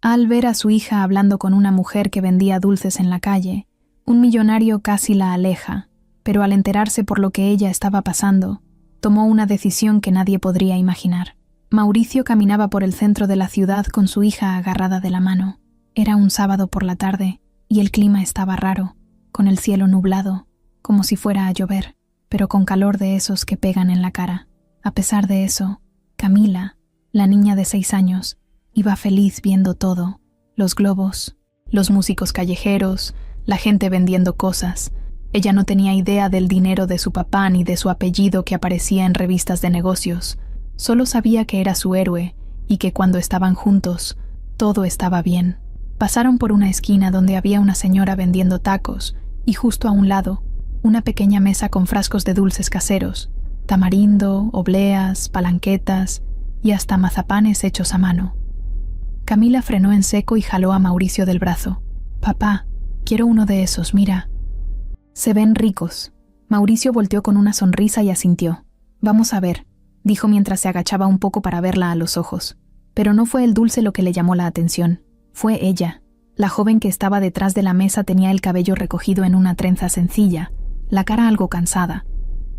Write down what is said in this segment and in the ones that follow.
Al ver a su hija hablando con una mujer que vendía dulces en la calle, un millonario casi la aleja, pero al enterarse por lo que ella estaba pasando, tomó una decisión que nadie podría imaginar. Mauricio caminaba por el centro de la ciudad con su hija agarrada de la mano. Era un sábado por la tarde y el clima estaba raro, con el cielo nublado, como si fuera a llover, pero con calor de esos que pegan en la cara. A pesar de eso, Camila, la niña de 6 años, iba feliz viendo todo: los globos, los músicos callejeros, la gente vendiendo cosas. Ella no tenía idea del dinero de su papá ni de su apellido que aparecía en revistas de negocios. Solo sabía que era su héroe y que cuando estaban juntos, todo estaba bien. Pasaron por una esquina donde había una señora vendiendo tacos y justo a un lado, una pequeña mesa con frascos de dulces caseros, tamarindo, obleas, palanquetas y hasta mazapanes hechos a mano. Camila frenó en seco y jaló a Mauricio del brazo. «Papá, quiero uno de esos, mira». «Se ven ricos». Mauricio volteó con una sonrisa y asintió. «Vamos a ver», dijo mientras se agachaba un poco para verla a los ojos. Pero no fue el dulce lo que le llamó la atención. Fue ella. La joven que estaba detrás de la mesa tenía el cabello recogido en una trenza sencilla, la cara algo cansada,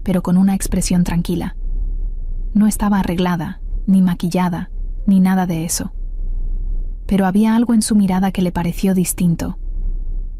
pero con una expresión tranquila. No estaba arreglada, ni maquillada, ni nada de eso. Pero había algo en su mirada que le pareció distinto.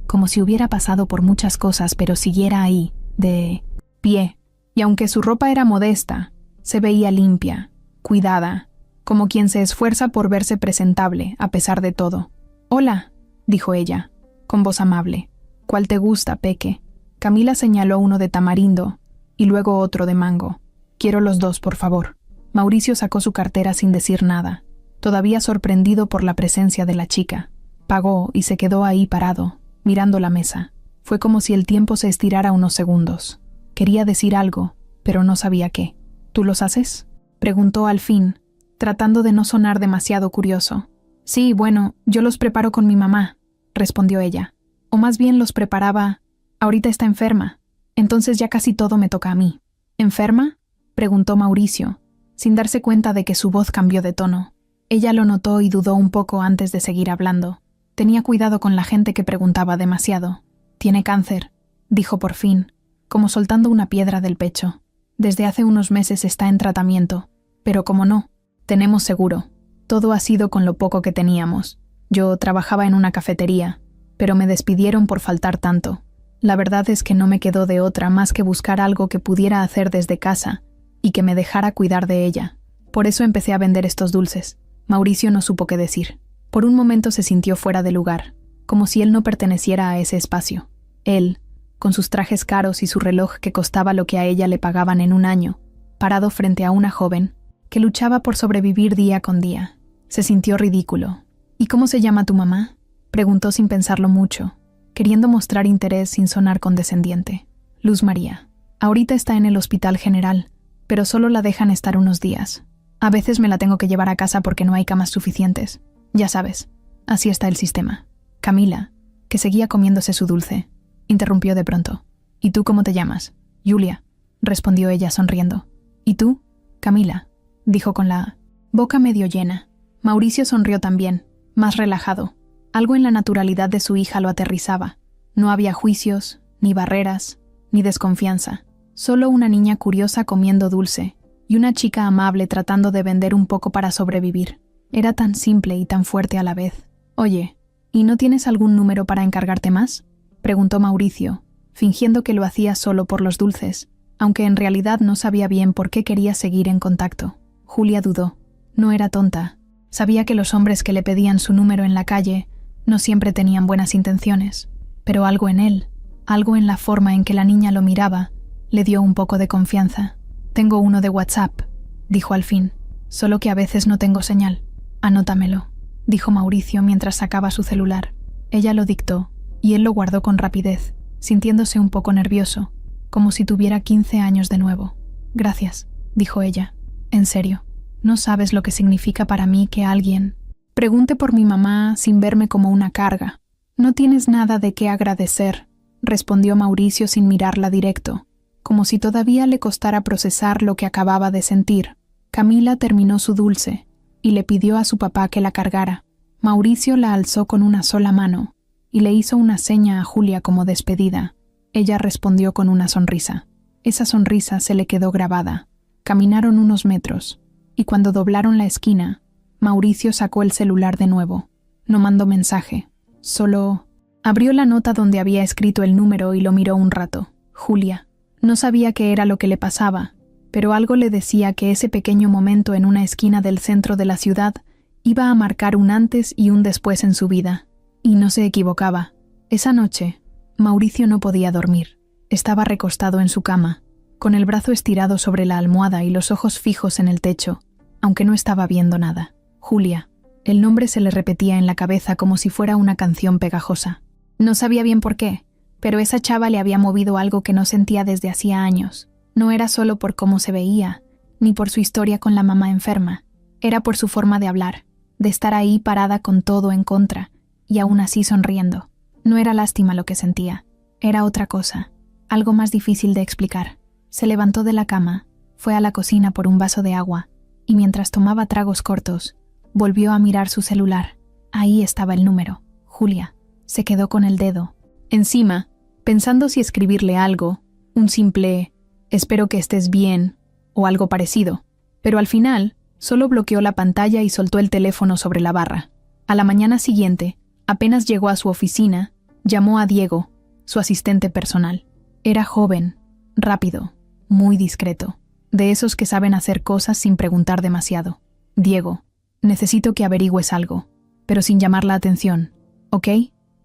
Como si hubiera pasado por muchas cosas, pero siguiera ahí, de pie. Y aunque su ropa era modesta, se veía limpia, cuidada, como quien se esfuerza por verse presentable, a pesar de todo. «Hola», dijo ella, con voz amable. «¿Cuál te gusta, Peque?» Camila señaló uno de tamarindo y luego otro de mango. «Quiero los dos, por favor». Mauricio sacó su cartera sin decir nada, todavía sorprendido por la presencia de la chica. Pagó y se quedó ahí parado, mirando la mesa. Fue como si el tiempo se estirara unos segundos. Quería decir algo, pero no sabía qué. «¿Tú los haces?», preguntó al fin, tratando de no sonar demasiado curioso. «Sí, bueno, yo los preparo con mi mamá», respondió ella. «O más bien los preparaba. Ahorita está enferma, entonces ya casi todo me toca a mí». «¿Enferma?», preguntó Mauricio, sin darse cuenta de que su voz cambió de tono. Ella lo notó y dudó un poco antes de seguir hablando. Tenía cuidado con la gente que preguntaba demasiado. «Tiene cáncer», dijo por fin, como soltando una piedra del pecho. «Desde hace unos meses está en tratamiento, pero como no, tenemos seguro. Todo ha sido con lo poco que teníamos. Yo trabajaba en una cafetería, pero me despidieron por faltar tanto. La verdad es que no me quedó de otra más que buscar algo que pudiera hacer desde casa y que me dejara cuidar de ella. Por eso empecé a vender estos dulces». Mauricio no supo qué decir. Por un momento se sintió fuera de lugar, como si él no perteneciera a ese espacio. Él, con sus trajes caros y su reloj que costaba lo que a ella le pagaban en un año, parado frente a una joven que luchaba por sobrevivir día con día. Se sintió ridículo. «¿Y cómo se llama tu mamá?», preguntó sin pensarlo mucho, queriendo mostrar interés sin sonar condescendiente. «Luz María. Ahorita está en el Hospital General, pero solo la dejan estar unos días. A veces me la tengo que llevar a casa porque no hay camas suficientes. Ya sabes, así está el sistema». Camila, que seguía comiéndose su dulce, interrumpió de pronto. «¿Y tú cómo te llamas?» «Julia», respondió ella sonriendo. «¿Y tú?» «Camila», dijo con la boca medio llena. Mauricio sonrió también, más relajado. Algo en la naturalidad de su hija lo aterrizaba. No había juicios, ni barreras, ni desconfianza. Solo una niña curiosa comiendo dulce y una chica amable tratando de vender un poco para sobrevivir. Era tan simple y tan fuerte a la vez. «Oye, ¿y no tienes algún número para encargarte más?», preguntó Mauricio, fingiendo que lo hacía solo por los dulces, aunque en realidad no sabía bien por qué quería seguir en contacto. Julia dudó. No era tonta. Sabía que los hombres que le pedían su número en la calle no siempre tenían buenas intenciones, pero algo en él, algo en la forma en que la niña lo miraba, le dio un poco de confianza. «Tengo uno de WhatsApp», dijo al fin, «solo que a veces no tengo señal». «Anótamelo», dijo Mauricio mientras sacaba su celular. Ella lo dictó, y él lo guardó con rapidez, sintiéndose un poco nervioso, como si tuviera 15 años de nuevo. «Gracias», dijo ella. «En serio, no sabes lo que significa para mí que alguien pregunte por mi mamá sin verme como una carga». «No tienes nada de qué agradecer», respondió Mauricio sin mirarla directo, como si todavía le costara procesar lo que acababa de sentir. Camila terminó su dulce y le pidió a su papá que la cargara. Mauricio la alzó con una sola mano y le hizo una seña a Julia como despedida. Ella respondió con una sonrisa. Esa sonrisa se le quedó grabada. Caminaron unos metros, y cuando doblaron la esquina, Mauricio sacó el celular de nuevo. No mandó mensaje, solo abrió la nota donde había escrito el número y lo miró un rato. Julia. No sabía qué era lo que le pasaba, pero algo le decía que ese pequeño momento en una esquina del centro de la ciudad iba a marcar un antes y un después en su vida. Y no se equivocaba. Esa noche, Mauricio no podía dormir. Estaba recostado en su cama, con el brazo estirado sobre la almohada y los ojos fijos en el techo, aunque no estaba viendo nada. Julia. El nombre se le repetía en la cabeza como si fuera una canción pegajosa. No sabía bien por qué, pero esa chava le había movido algo que no sentía desde hacía años. No era solo por cómo se veía, ni por su historia con la mamá enferma. Era por su forma de hablar, de estar ahí parada con todo en contra, y aún así sonriendo. No era lástima lo que sentía, era otra cosa, algo más difícil de explicar. Se levantó de la cama, fue a la cocina por un vaso de agua, y mientras tomaba tragos cortos, volvió a mirar su celular. Ahí estaba el número. Julia. Se quedó con el dedo encima, pensando si escribirle algo, un simple «espero que estés bien» o algo parecido, pero al final solo bloqueó la pantalla y soltó el teléfono sobre la barra. A la mañana siguiente, apenas llegó a su oficina, llamó a Diego, su asistente personal. Era joven, rápido, muy discreto, de esos que saben hacer cosas sin preguntar demasiado. «Diego, necesito que averigües algo, pero sin llamar la atención, ¿ok?»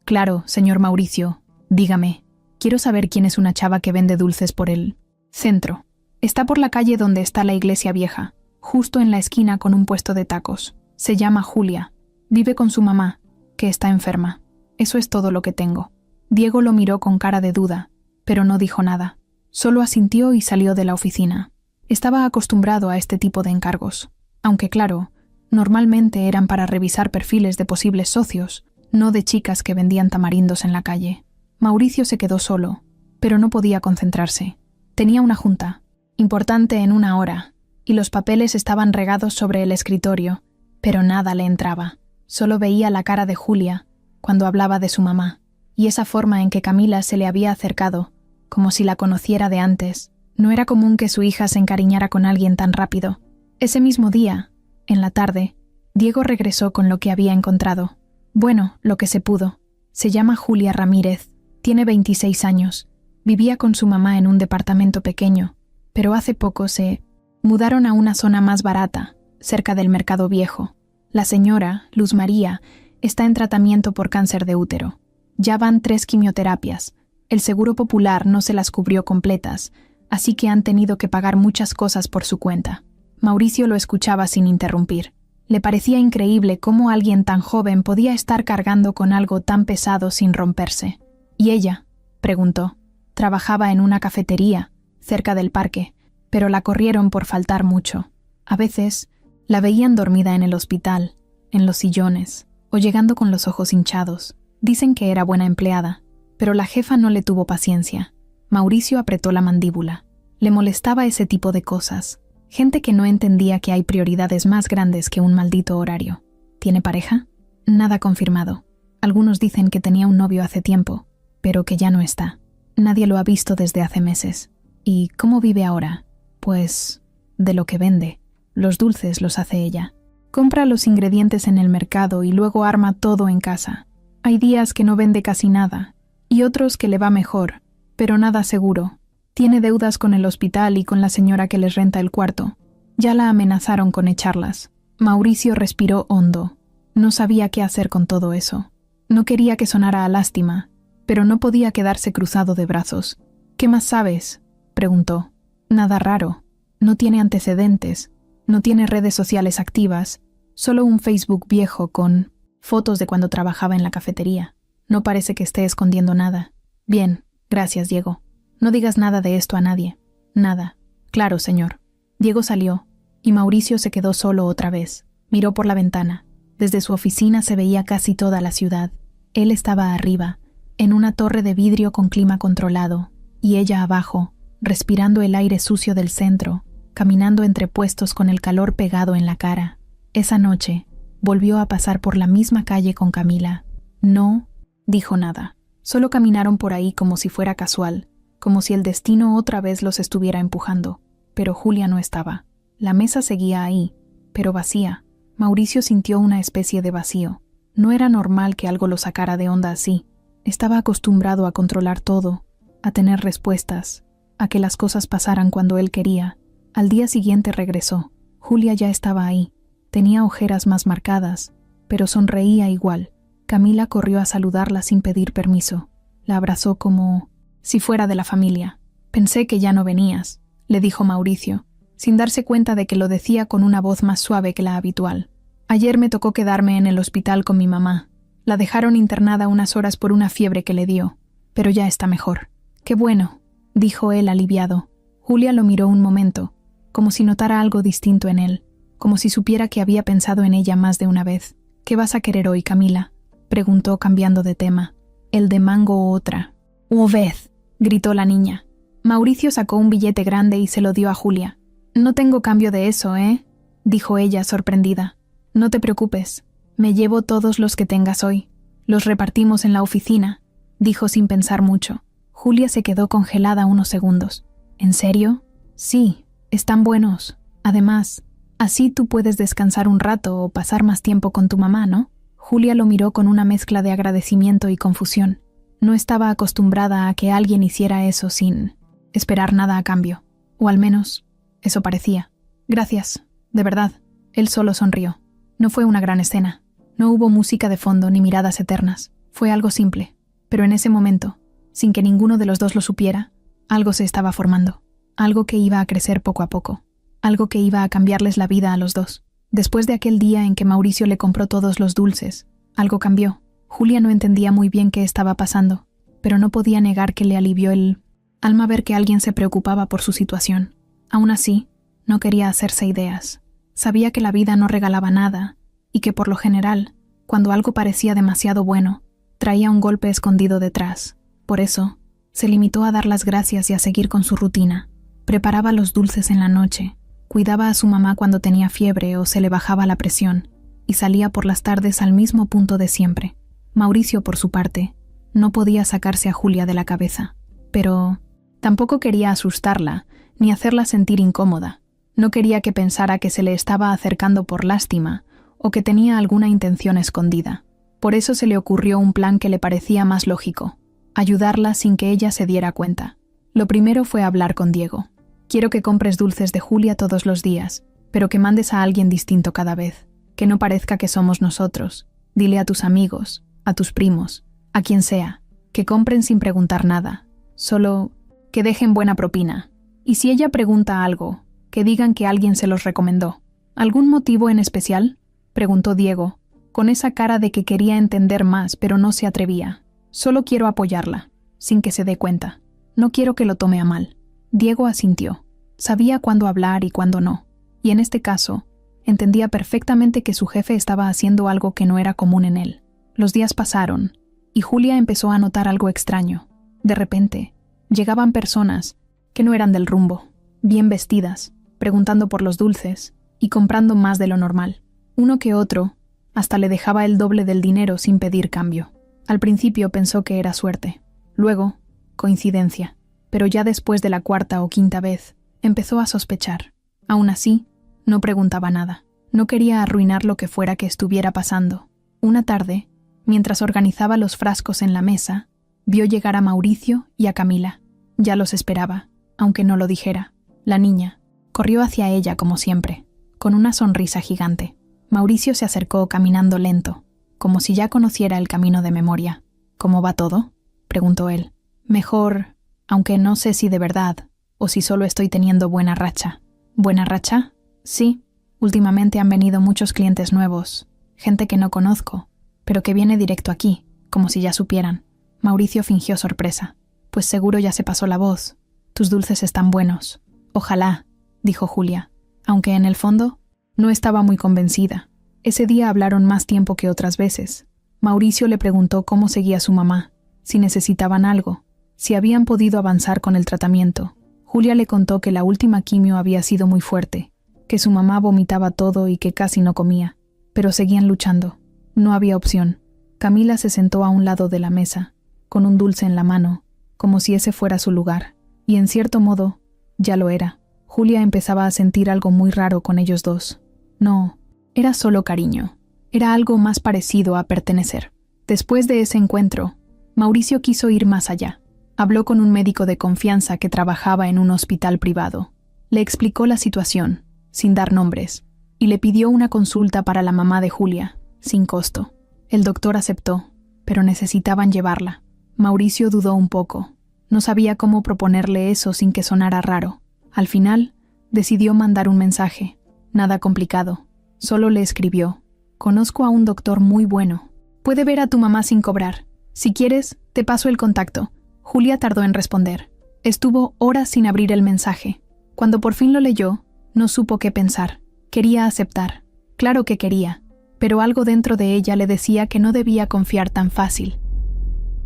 «Claro, señor Mauricio. Dígame. Quiero saber quién es una chava que vende dulces por el centro. Está por la calle donde está la iglesia vieja, justo en la esquina con un puesto de tacos. Se llama Julia. Vive con su mamá, que está enferma. Eso es todo lo que tengo». Diego lo miró con cara de duda, pero no dijo nada. Solo asintió y salió de la oficina. Estaba acostumbrado a este tipo de encargos, aunque claro, normalmente eran para revisar perfiles de posibles socios, no de chicas que vendían tamarindos en la calle. Mauricio se quedó solo, pero no podía concentrarse. Tenía una junta, importante en una hora, y los papeles estaban regados sobre el escritorio, pero nada le entraba. Solo veía la cara de Julia cuando hablaba de su mamá, y esa forma en que Camila se le había acercado, como si la conociera de antes. No era común que su hija se encariñara con alguien tan rápido. Ese mismo día, en la tarde, Diego regresó con lo que había encontrado. Bueno, lo que se pudo. Se llama Julia Ramírez, tiene 26 años, vivía con su mamá en un departamento pequeño, pero hace poco se mudaron a una zona más barata, cerca del Mercado Viejo. La señora, Luz María, está en tratamiento por cáncer de útero. Ya van 3 quimioterapias. El Seguro Popular no se las cubrió completas, así que han tenido que pagar muchas cosas por su cuenta. Mauricio lo escuchaba sin interrumpir. Le parecía increíble cómo alguien tan joven podía estar cargando con algo tan pesado sin romperse. ¿Y ella?, preguntó. Trabajaba en una cafetería, cerca del parque, pero la corrieron por faltar mucho. A veces, la veían dormida en el hospital, en los sillones, o llegando con los ojos hinchados. Dicen que era buena empleada, pero la jefa no le tuvo paciencia. Mauricio apretó la mandíbula. Le molestaba ese tipo de cosas. Gente que no entendía que hay prioridades más grandes que un maldito horario. ¿Tiene pareja? Nada confirmado. Algunos dicen que tenía un novio hace tiempo, pero que ya no está. Nadie lo ha visto desde hace meses. ¿Y cómo vive ahora? Pues, de lo que vende. Los dulces los hace ella. Compra los ingredientes en el mercado y luego arma todo en casa. Hay días que no vende casi nada, y otros que le va mejor, pero nada seguro. Tiene deudas con el hospital y con la señora que les renta el cuarto. Ya la amenazaron con echarlas. Mauricio respiró hondo. No sabía qué hacer con todo eso. No quería que sonara a lástima, pero no podía quedarse cruzado de brazos. «¿Qué más sabes?», preguntó. «Nada raro. No tiene antecedentes. No tiene redes sociales activas. Solo un Facebook viejo con fotos de cuando trabajaba en la cafetería. No parece que esté escondiendo nada». «Bien, gracias, Diego. No digas nada de esto a nadie». «Nada». «Claro, señor». Diego salió, y Mauricio se quedó solo otra vez. Miró por la ventana. Desde su oficina se veía casi toda la ciudad. Él estaba arriba, en una torre de vidrio con clima controlado, y ella abajo, respirando el aire sucio del centro, caminando entre puestos con el calor pegado en la cara. Esa noche, volvió a pasar por la misma calle con Camila. No dijo nada. Solo caminaron por ahí como si fuera casual, como si el destino otra vez los estuviera empujando. Pero Julia no estaba. La mesa seguía ahí, pero vacía. Mauricio sintió una especie de vacío. No era normal que algo lo sacara de onda así. Estaba acostumbrado a controlar todo, a tener respuestas, a que las cosas pasaran cuando él quería. Al día siguiente regresó. Julia ya estaba ahí. Tenía ojeras más marcadas, pero sonreía igual. Camila corrió a saludarla sin pedir permiso. La abrazó como si fuera de la familia. «Pensé que ya no venías», le dijo Mauricio, sin darse cuenta de que lo decía con una voz más suave que la habitual. «Ayer me tocó quedarme en el hospital con mi mamá. La dejaron internada unas horas por una fiebre que le dio, pero ya está mejor». «Qué bueno», dijo él aliviado. Julia lo miró un momento, como si notara algo distinto en él, como si supiera que había pensado en ella más de una vez. «¿Qué vas a querer hoy, Camila?», preguntó cambiando de tema. «El de mango o otra». «Oved», gritó la niña. Mauricio sacó un billete grande y se lo dio a Julia. «No tengo cambio de eso, ¿eh?», dijo ella sorprendida. «No te preocupes, me llevo todos los que tengas hoy. Los repartimos en la oficina», dijo sin pensar mucho. Julia se quedó congelada unos segundos. «¿En serio?». «Sí, están buenos. Además, así tú puedes descansar un rato o pasar más tiempo con tu mamá, ¿no?». Julia lo miró con una mezcla de agradecimiento y confusión. No estaba acostumbrada a que alguien hiciera eso sin esperar nada a cambio. O al menos, eso parecía. «Gracias, de verdad». Él solo sonrió. No fue una gran escena. No hubo música de fondo ni miradas eternas. Fue algo simple. Pero en ese momento, sin que ninguno de los dos lo supiera, algo se estaba formando. Algo que iba a crecer poco a poco. Algo que iba a cambiarles la vida a los dos. Después de aquel día en que Mauricio le compró todos los dulces, algo cambió. Julia no entendía muy bien qué estaba pasando, pero no podía negar que le alivió el alma ver que alguien se preocupaba por su situación. Aún así, no quería hacerse ideas. Sabía que la vida no regalaba nada, y que por lo general, cuando algo parecía demasiado bueno, traía un golpe escondido detrás. Por eso, se limitó a dar las gracias y a seguir con su rutina. Preparaba los dulces en la noche, cuidaba a su mamá cuando tenía fiebre o se le bajaba la presión, y salía por las tardes al mismo punto de siempre. Mauricio, por su parte, no podía sacarse a Julia de la cabeza, pero tampoco quería asustarla ni hacerla sentir incómoda. No quería que pensara que se le estaba acercando por lástima o que tenía alguna intención escondida. Por eso se le ocurrió un plan que le parecía más lógico: ayudarla sin que ella se diera cuenta. Lo primero fue hablar con Diego. «Quiero que compres dulces de Julia todos los días, pero que mandes a alguien distinto cada vez. Que no parezca que somos nosotros. Dile a tus amigos, a tus primos, a quien sea, que compren sin preguntar nada. Solo que dejen buena propina. Y si ella pregunta algo, que digan que alguien se los recomendó». «¿Algún motivo en especial?», preguntó Diego, con esa cara de que quería entender más pero no se atrevía. «Solo quiero apoyarla, sin que se dé cuenta. No quiero que lo tome a mal». Diego asintió. Sabía cuándo hablar y cuándo no, y en este caso, entendía perfectamente que su jefe estaba haciendo algo que no era común en él. Los días pasaron, y Julia empezó a notar algo extraño. De repente, llegaban personas que no eran del rumbo, bien vestidas, preguntando por los dulces y comprando más de lo normal. Uno que otro hasta le dejaba el doble del dinero sin pedir cambio. Al principio pensó que era suerte, luego, coincidencia, pero ya después de la cuarta o quinta vez, empezó a sospechar. Aún así, no preguntaba nada. No quería arruinar lo que fuera que estuviera pasando. Una tarde, mientras organizaba los frascos en la mesa, vio llegar a Mauricio y a Camila. Ya los esperaba, aunque no lo dijera. La niña corrió hacia ella como siempre, con una sonrisa gigante. Mauricio se acercó caminando lento, como si ya conociera el camino de memoria. «¿Cómo va todo?», preguntó él. «Mejor, aunque no sé si de verdad, o si solo estoy teniendo buena racha». «¿Buena racha?». «Sí, últimamente han venido muchos clientes nuevos, gente que no conozco, pero que viene directo aquí, como si ya supieran». Mauricio fingió sorpresa. «Pues seguro ya se pasó la voz. Tus dulces están buenos». «Ojalá», dijo Julia, aunque en el fondo no estaba muy convencida. Ese día hablaron más tiempo que otras veces. Mauricio le preguntó cómo seguía su mamá, si necesitaban algo, si habían podido avanzar con el tratamiento. Julia le contó que la última quimio había sido muy fuerte, que su mamá vomitaba todo y que casi no comía. pero seguían luchando. No había opción. Camila se sentó a un lado de la mesa, con un dulce en la mano, como si ese fuera su lugar. Y en cierto modo, ya lo era. Julia empezaba a sentir algo muy raro con ellos dos. No, era solo cariño. Era algo más parecido a pertenecer. Después de ese encuentro, Mauricio quiso ir más allá. Habló con un médico de confianza que trabajaba en un hospital privado. Le explicó la situación, sin dar nombres, y le pidió una consulta para la mamá de Julia, sin costo. El doctor aceptó, pero necesitaban llevarla. Mauricio dudó un poco. No sabía cómo proponerle eso sin que sonara raro. Al final, decidió mandar un mensaje. Nada complicado. Solo le escribió: «Conozco a un doctor muy bueno. Puede ver a tu mamá sin cobrar. Si quieres, te paso el contacto». Julia tardó en responder. Estuvo horas sin abrir el mensaje. Cuando por fin lo leyó, no supo qué pensar. Quería aceptar. Claro que quería, pero algo dentro de ella le decía que no debía confiar tan fácil.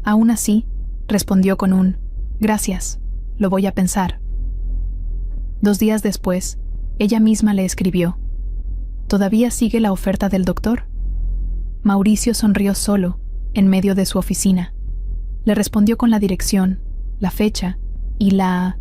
Aún así, respondió con un «Gracias, lo voy a pensar». 2 días después, ella misma le escribió: «¿Todavía sigue la oferta del doctor?». Mauricio sonrió solo, en medio de su oficina. Le respondió con la dirección, la fecha y la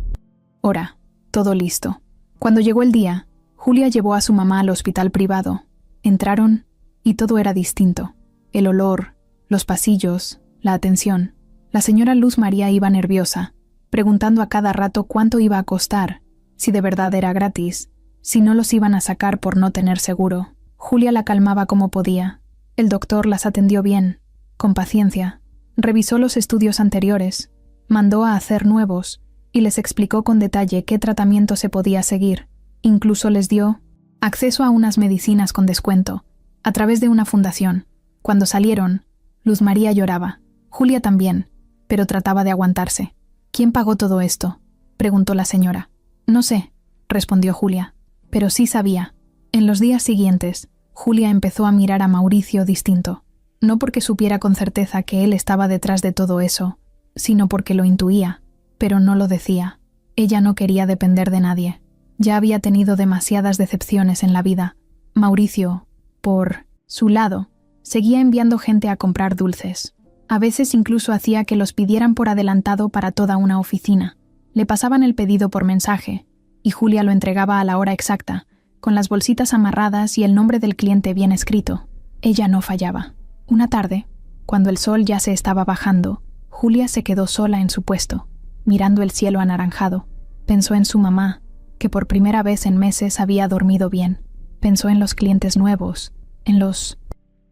hora. Todo listo. Cuando llegó el día, Julia llevó a su mamá al hospital privado. Entraron y todo era distinto. El olor, los pasillos, la atención. La señora Luz María iba nerviosa, preguntando a cada rato cuánto iba a costar, si de verdad era gratis, si no los iban a sacar por no tener seguro. Julia la calmaba como podía. El doctor las atendió bien, con paciencia. Revisó los estudios anteriores, mandó a hacer nuevos y les explicó con detalle qué tratamiento se podía seguir. Incluso les dio acceso a unas medicinas con descuento, a través de una fundación. Cuando salieron, Luz María lloraba. Julia también, pero trataba de aguantarse. «¿Quién pagó todo esto?», preguntó la señora. «No sé», respondió Julia, pero sí sabía. En los días siguientes, Julia empezó a mirar a Mauricio distinto. No porque supiera con certeza que él estaba detrás de todo eso, sino porque lo intuía, pero no lo decía. Ella no quería depender de nadie. Ya había tenido demasiadas decepciones en la vida. Mauricio, por su lado, seguía enviando gente a comprar dulces. A veces incluso hacía que los pidieran por adelantado para toda una oficina. Le pasaban el pedido por mensaje, y Julia lo entregaba a la hora exacta, con las bolsitas amarradas y el nombre del cliente bien escrito. Ella no fallaba. Una tarde, cuando el sol ya se estaba bajando, Julia se quedó sola en su puesto, mirando el cielo anaranjado. Pensó en su mamá, que por primera vez en meses había dormido bien. Pensó en los clientes nuevos, en los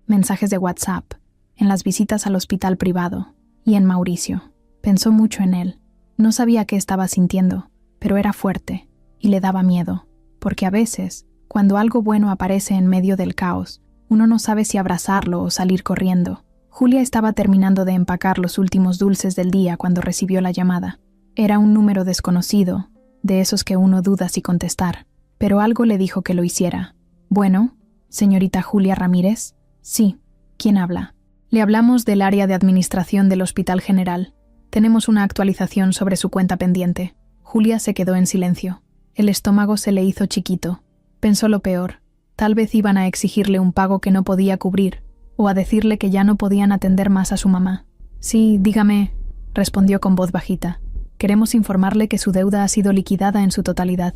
mensajes de WhatsApp, en las visitas al hospital privado y en Mauricio. Pensó mucho en él. No sabía qué estaba sintiendo, pero era fuerte y le daba miedo, porque a veces, cuando algo bueno aparece en medio del caos, uno no sabe si abrazarlo o salir corriendo. Julia estaba terminando de empacar los últimos dulces del día cuando recibió la llamada. Era un número desconocido, de esos que uno duda si contestar, pero algo le dijo que lo hiciera. «Bueno, señorita Julia Ramírez». «Sí, ¿quién habla?». «Le hablamos del área de administración del Hospital General. Tenemos una actualización sobre su cuenta pendiente». Julia se quedó en silencio. El estómago se le hizo chiquito. Pensó lo peor. Tal vez iban a exigirle un pago que no podía cubrir, o a decirle que ya no podían atender más a su mamá. «Sí, dígame», respondió con voz bajita. «Queremos informarle que su deuda ha sido liquidada en su totalidad».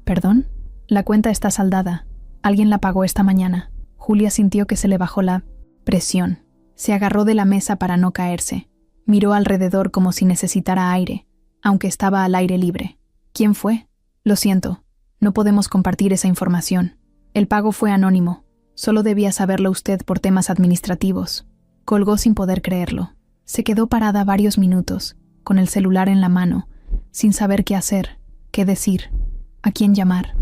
«¿Perdón? La cuenta está saldada. Alguien la pagó esta mañana». Julia sintió que se le bajó la presión. Se agarró de la mesa para no caerse. Miró alrededor como si necesitara aire, aunque estaba al aire libre. «¿Quién fue?». «Lo siento, no podemos compartir esa información. El pago fue anónimo. Solo debía saberlo usted por temas administrativos». Colgó sin poder creerlo. Se quedó parada varios minutos, con el celular en la mano, sin saber qué hacer, qué decir, a quién llamar.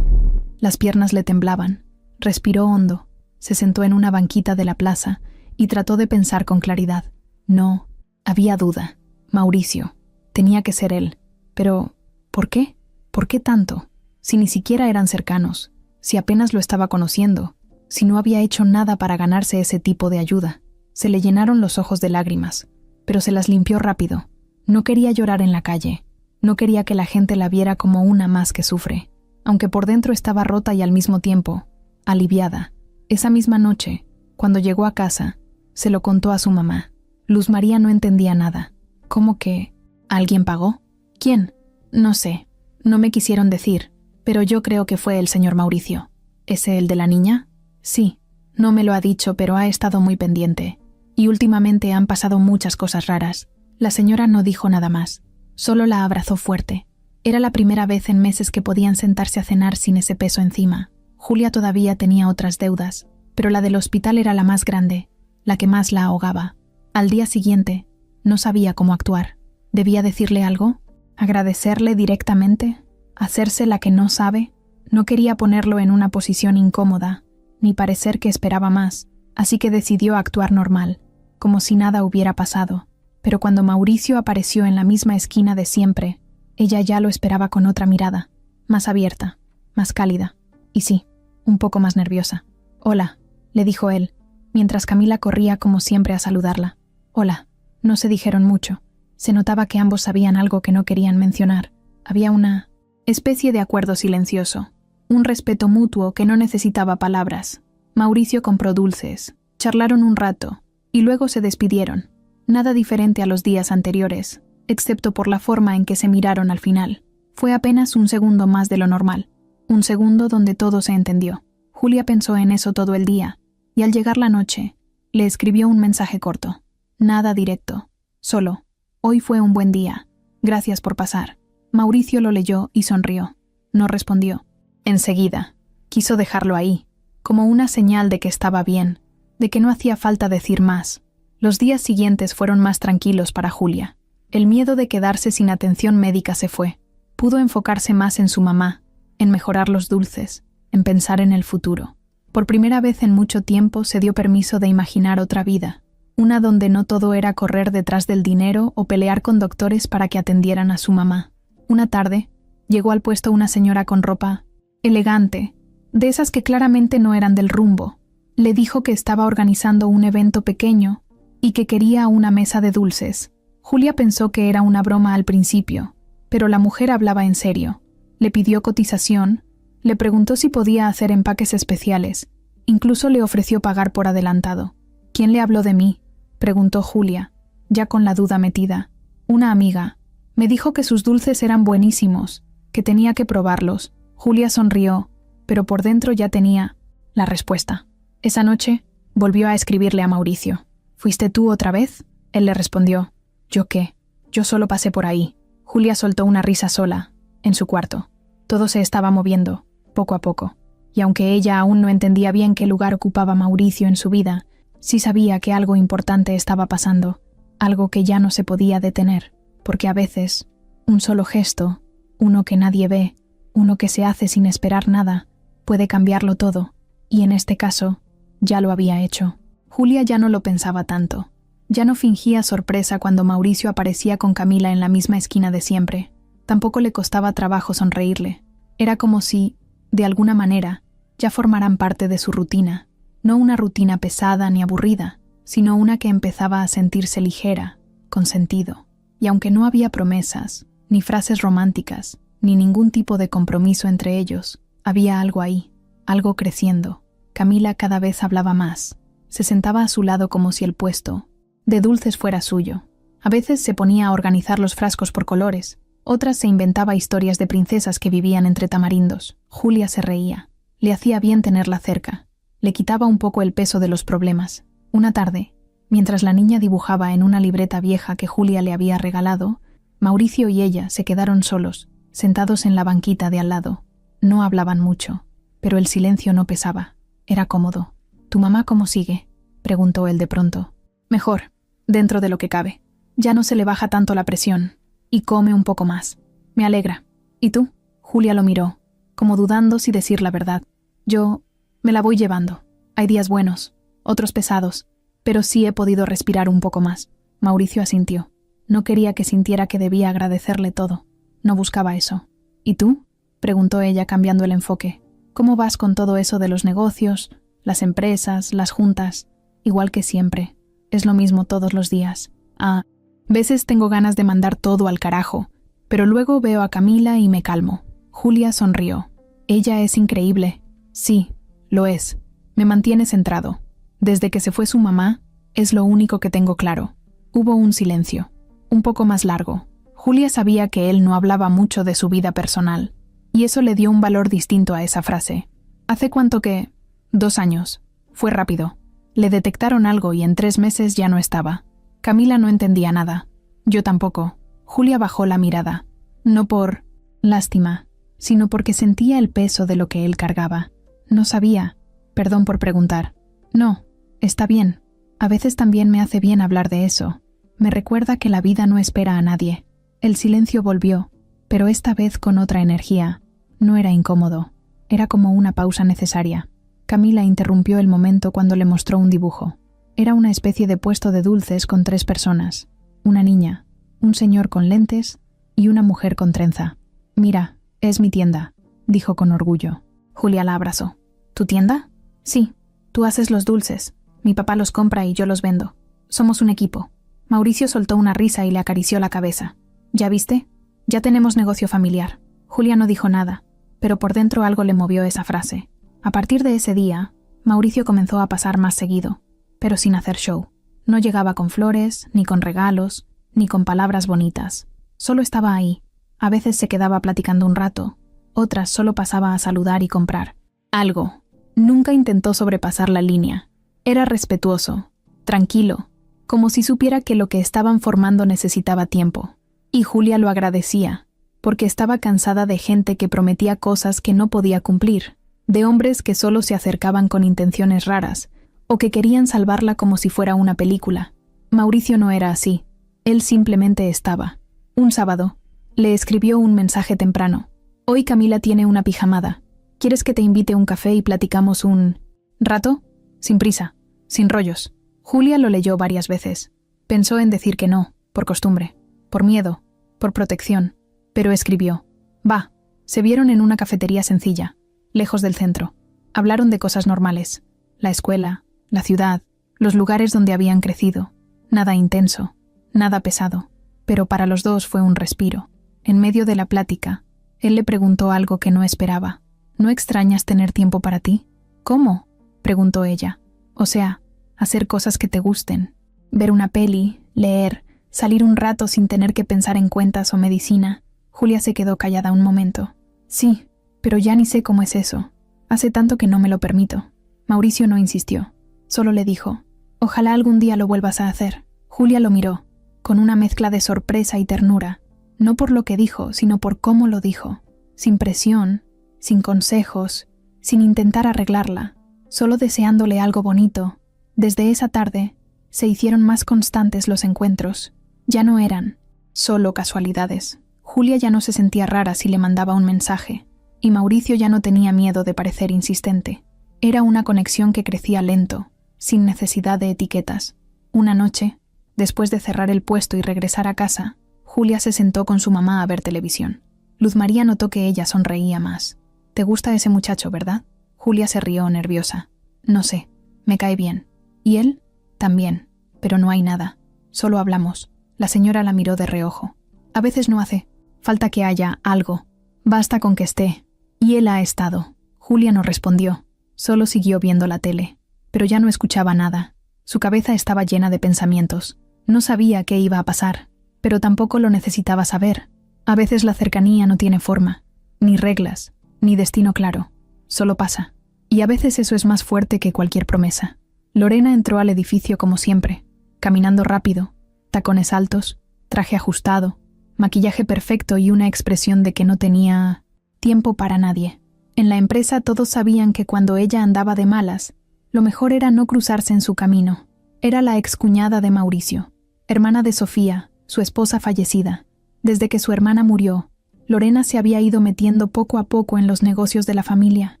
Las piernas le temblaban. Respiró hondo, se sentó en una banquita de la plaza y trató de pensar con claridad. No, había duda. Mauricio. Tenía que ser él. Pero, ¿por qué? ¿Por qué tanto? Si ni siquiera eran cercanos, si apenas lo estaba conociendo, si no había hecho nada para ganarse ese tipo de ayuda. Se le llenaron los ojos de lágrimas, pero se las limpió rápido. No quería llorar en la calle. No quería que la gente la viera como una más que sufre, aunque por dentro estaba rota y al mismo tiempo aliviada. Esa misma noche, cuando llegó a casa, se lo contó a su mamá. Luz María no entendía nada. ¿Cómo que? ¿Alguien pagó? ¿Quién? No sé. No me quisieron decir, pero yo creo que fue el señor Mauricio. ¿Ese el de la niña? Sí. No me lo ha dicho, pero ha estado muy pendiente. Y últimamente han pasado muchas cosas raras. La señora no dijo nada más. Solo la abrazó fuerte. Era la primera vez en meses que podían sentarse a cenar sin ese peso encima. Julia todavía tenía otras deudas, pero la del hospital era la más grande, la que más la ahogaba. Al día siguiente, no sabía cómo actuar. ¿Debía decirle algo? ¿Agradecerle directamente? ¿Hacerse la que no sabe? No quería ponerlo en una posición incómoda, ni parecer que esperaba más, así que decidió actuar normal, como si nada hubiera pasado. Pero cuando Mauricio apareció en la misma esquina de siempre, ella ya lo esperaba con otra mirada, más abierta, más cálida, y sí, un poco más nerviosa. «Hola», le dijo él, mientras Camila corría como siempre a saludarla. «Hola». No se dijeron mucho. Se notaba que ambos sabían algo que no querían mencionar. Había una especie de acuerdo silencioso, un respeto mutuo que no necesitaba palabras. Mauricio compró dulces, charlaron un rato, y luego se despidieron. Nada diferente a los días anteriores, excepto por la forma en que se miraron al final. Fue apenas un segundo más de lo normal, un segundo donde todo se entendió. Julia pensó en eso todo el día, y al llegar la noche, le escribió un mensaje corto. Nada directo, solo: «Hoy fue un buen día. Gracias por pasar». Mauricio lo leyó y sonrió. No respondió. Enseguida, quiso dejarlo ahí, como una señal de que estaba bien, de que no hacía falta decir más. Los días siguientes fueron más tranquilos para Julia. El miedo de quedarse sin atención médica se fue. Pudo enfocarse más en su mamá, en mejorar los dulces, en pensar en el futuro. Por primera vez en mucho tiempo se dio permiso de imaginar otra vida, una donde no todo era correr detrás del dinero o pelear con doctores para que atendieran a su mamá. Una tarde, llegó al puesto una señora con ropa elegante, de esas que claramente no eran del rumbo. Le dijo que estaba organizando un evento pequeño y que quería una mesa de dulces. Julia pensó que era una broma al principio, pero la mujer hablaba en serio. Le pidió cotización, le preguntó si podía hacer empaques especiales, incluso le ofreció pagar por adelantado. «¿Quién le habló de mí?», preguntó Julia, ya con la duda metida. «Una amiga. Me dijo que sus dulces eran buenísimos, que tenía que probarlos». Julia sonrió, pero por dentro ya tenía la respuesta. Esa noche, volvió a escribirle a Mauricio. «¿Fuiste tú otra vez?», él le respondió. «¿Yo qué? Yo solo pasé por ahí». Julia soltó una risa sola, en su cuarto. Todo se estaba moviendo, poco a poco, y aunque ella aún no entendía bien qué lugar ocupaba Mauricio en su vida, sí sabía que algo importante estaba pasando, algo que ya no se podía detener, porque a veces, un solo gesto, uno que nadie ve, uno que se hace sin esperar nada, puede cambiarlo todo, y en este caso, ya lo había hecho. Julia ya no lo pensaba tanto. Ya no fingía sorpresa cuando Mauricio aparecía con Camila en la misma esquina de siempre. Tampoco le costaba trabajo sonreírle. Era como si, de alguna manera, ya formaran parte de su rutina. No una rutina pesada ni aburrida, sino una que empezaba a sentirse ligera, con sentido. Y aunque no había promesas, ni frases románticas, ni ningún tipo de compromiso entre ellos, había algo ahí, algo creciendo. Camila cada vez hablaba más. Se sentaba a su lado como si el puesto de dulces fuera suyo. A veces se ponía a organizar los frascos por colores, otras se inventaba historias de princesas que vivían entre tamarindos. Julia se reía. Le hacía bien tenerla cerca. Le quitaba un poco el peso de los problemas. Una tarde, mientras la niña dibujaba en una libreta vieja que Julia le había regalado, Mauricio y ella se quedaron solos, sentados en la banquita de al lado. No hablaban mucho, pero el silencio no pesaba. Era cómodo. «¿Tu mamá cómo sigue?», preguntó él de pronto. «Mejor, dentro de lo que cabe. Ya no se le baja tanto la presión, y come un poco más. Me alegra. ¿Y tú?». Julia lo miró, como dudando si decir la verdad. «Yo me la voy llevando. Hay días buenos, otros pesados, pero sí he podido respirar un poco más». Mauricio asintió. No quería que sintiera que debía agradecerle todo. No buscaba eso. «¿Y tú?», preguntó ella cambiando el enfoque. «¿Cómo vas con todo eso de los negocios, las empresas, las juntas?» «Igual que siempre. Es lo mismo todos los días. A veces tengo ganas de mandar todo al carajo, pero luego veo a Camila y me calmo». Julia sonrió. «Ella es increíble». «Sí, lo es. Me mantiene centrado. Desde que se fue su mamá, es lo único que tengo claro. Hubo un silencio, un poco más largo. Julia sabía que él no hablaba mucho de su vida personal, y eso le dio un valor distinto a esa frase. ¿Hace cuánto que? 2 años. Fue rápido. Le detectaron algo y en 3 meses ya no estaba. Camila no entendía nada. Yo tampoco. Julia bajó la mirada. No por lástima, sino porque sentía el peso de lo que él cargaba. No sabía. Perdón por preguntar. No, está bien. A veces también me hace bien hablar de eso. Me recuerda que la vida no espera a nadie. El silencio volvió, pero esta vez con otra energía. No era incómodo. Era como una pausa necesaria. Camila interrumpió el momento cuando le mostró un dibujo. Era una especie de puesto de dulces con 3 personas. Una niña, un señor con lentes y una mujer con trenza. «Mira, es mi tienda», dijo con orgullo. Julia la abrazó. «¿Tu tienda?» «Sí, tú haces los dulces. Mi papá los compra y yo los vendo. Somos un equipo». Mauricio soltó una risa y le acarició la cabeza. «¿Ya viste? Ya tenemos negocio familiar». Julia no dijo nada, pero por dentro algo le movió esa frase. A partir de ese día, Mauricio comenzó a pasar más seguido, pero sin hacer show. No llegaba con flores, ni con regalos, ni con palabras bonitas. Solo estaba ahí. A veces se quedaba platicando un rato, otras solo pasaba a saludar y comprar. Algo. Nunca intentó sobrepasar la línea. Era respetuoso, tranquilo, como si supiera que lo que estaban formando necesitaba tiempo. Y Julia lo agradecía, porque estaba cansada de gente que prometía cosas que no podía cumplir, de hombres que solo se acercaban con intenciones raras, o que querían salvarla como si fuera una película. Mauricio no era así. Él simplemente estaba. Un sábado, le escribió un mensaje temprano. «Hoy Camila tiene una pijamada. ¿Quieres que te invite a un café y platicamos un rato? Sin prisa, sin rollos». Julia lo leyó varias veces. Pensó en decir que no, por costumbre, por miedo, por protección, pero escribió. Va. Se vieron en una cafetería sencilla, lejos del centro. Hablaron de cosas normales. La escuela, la ciudad, los lugares donde habían crecido. Nada intenso, nada pesado. Pero para los dos fue un respiro. En medio de la plática, él le preguntó algo que no esperaba. ¿No extrañas tener tiempo para ti? ¿Cómo?, preguntó ella. O sea, hacer cosas que te gusten. Ver una peli, leer, salir un rato sin tener que pensar en cuentas o medicina. Julia se quedó callada un momento. Sí, pero ya ni sé cómo es eso. Hace tanto que no me lo permito. Mauricio no insistió. Solo le dijo, ojalá algún día lo vuelvas a hacer. Julia lo miró, con una mezcla de sorpresa y ternura. No por lo que dijo, sino por cómo lo dijo. Sin presión, sin consejos, sin intentar arreglarla. Solo deseándole algo bonito. Desde esa tarde, se hicieron más constantes los encuentros. Ya no eran solo casualidades. Julia ya no se sentía rara si le mandaba un mensaje. Y Mauricio ya no tenía miedo de parecer insistente. Era una conexión que crecía lento, sin necesidad de etiquetas. Una noche, después de cerrar el puesto y regresar a casa, Julia se sentó con su mamá a ver televisión. Luz María notó que ella sonreía más. «¿Te gusta ese muchacho, verdad?» Julia se rió nerviosa. «No sé, me cae bien. ¿Y él?» «También, pero no hay nada. Solo hablamos». La señora la miró de reojo. «A veces no hace falta que haya algo. Basta con que esté». Y él ha estado. Julia no respondió. Solo siguió viendo la tele. Pero ya no escuchaba nada. Su cabeza estaba llena de pensamientos. No sabía qué iba a pasar, pero tampoco lo necesitaba saber. A veces la cercanía no tiene forma, ni reglas, ni destino claro. Solo pasa. Y a veces eso es más fuerte que cualquier promesa. Lorena entró al edificio como siempre, caminando rápido, tacones altos, traje ajustado, maquillaje perfecto y una expresión de que no tenía tiempo para nadie. En la empresa todos sabían que cuando ella andaba de malas, lo mejor era no cruzarse en su camino. Era la excuñada de Mauricio, hermana de Sofía, su esposa fallecida. Desde que su hermana murió, Lorena se había ido metiendo poco a poco en los negocios de la familia.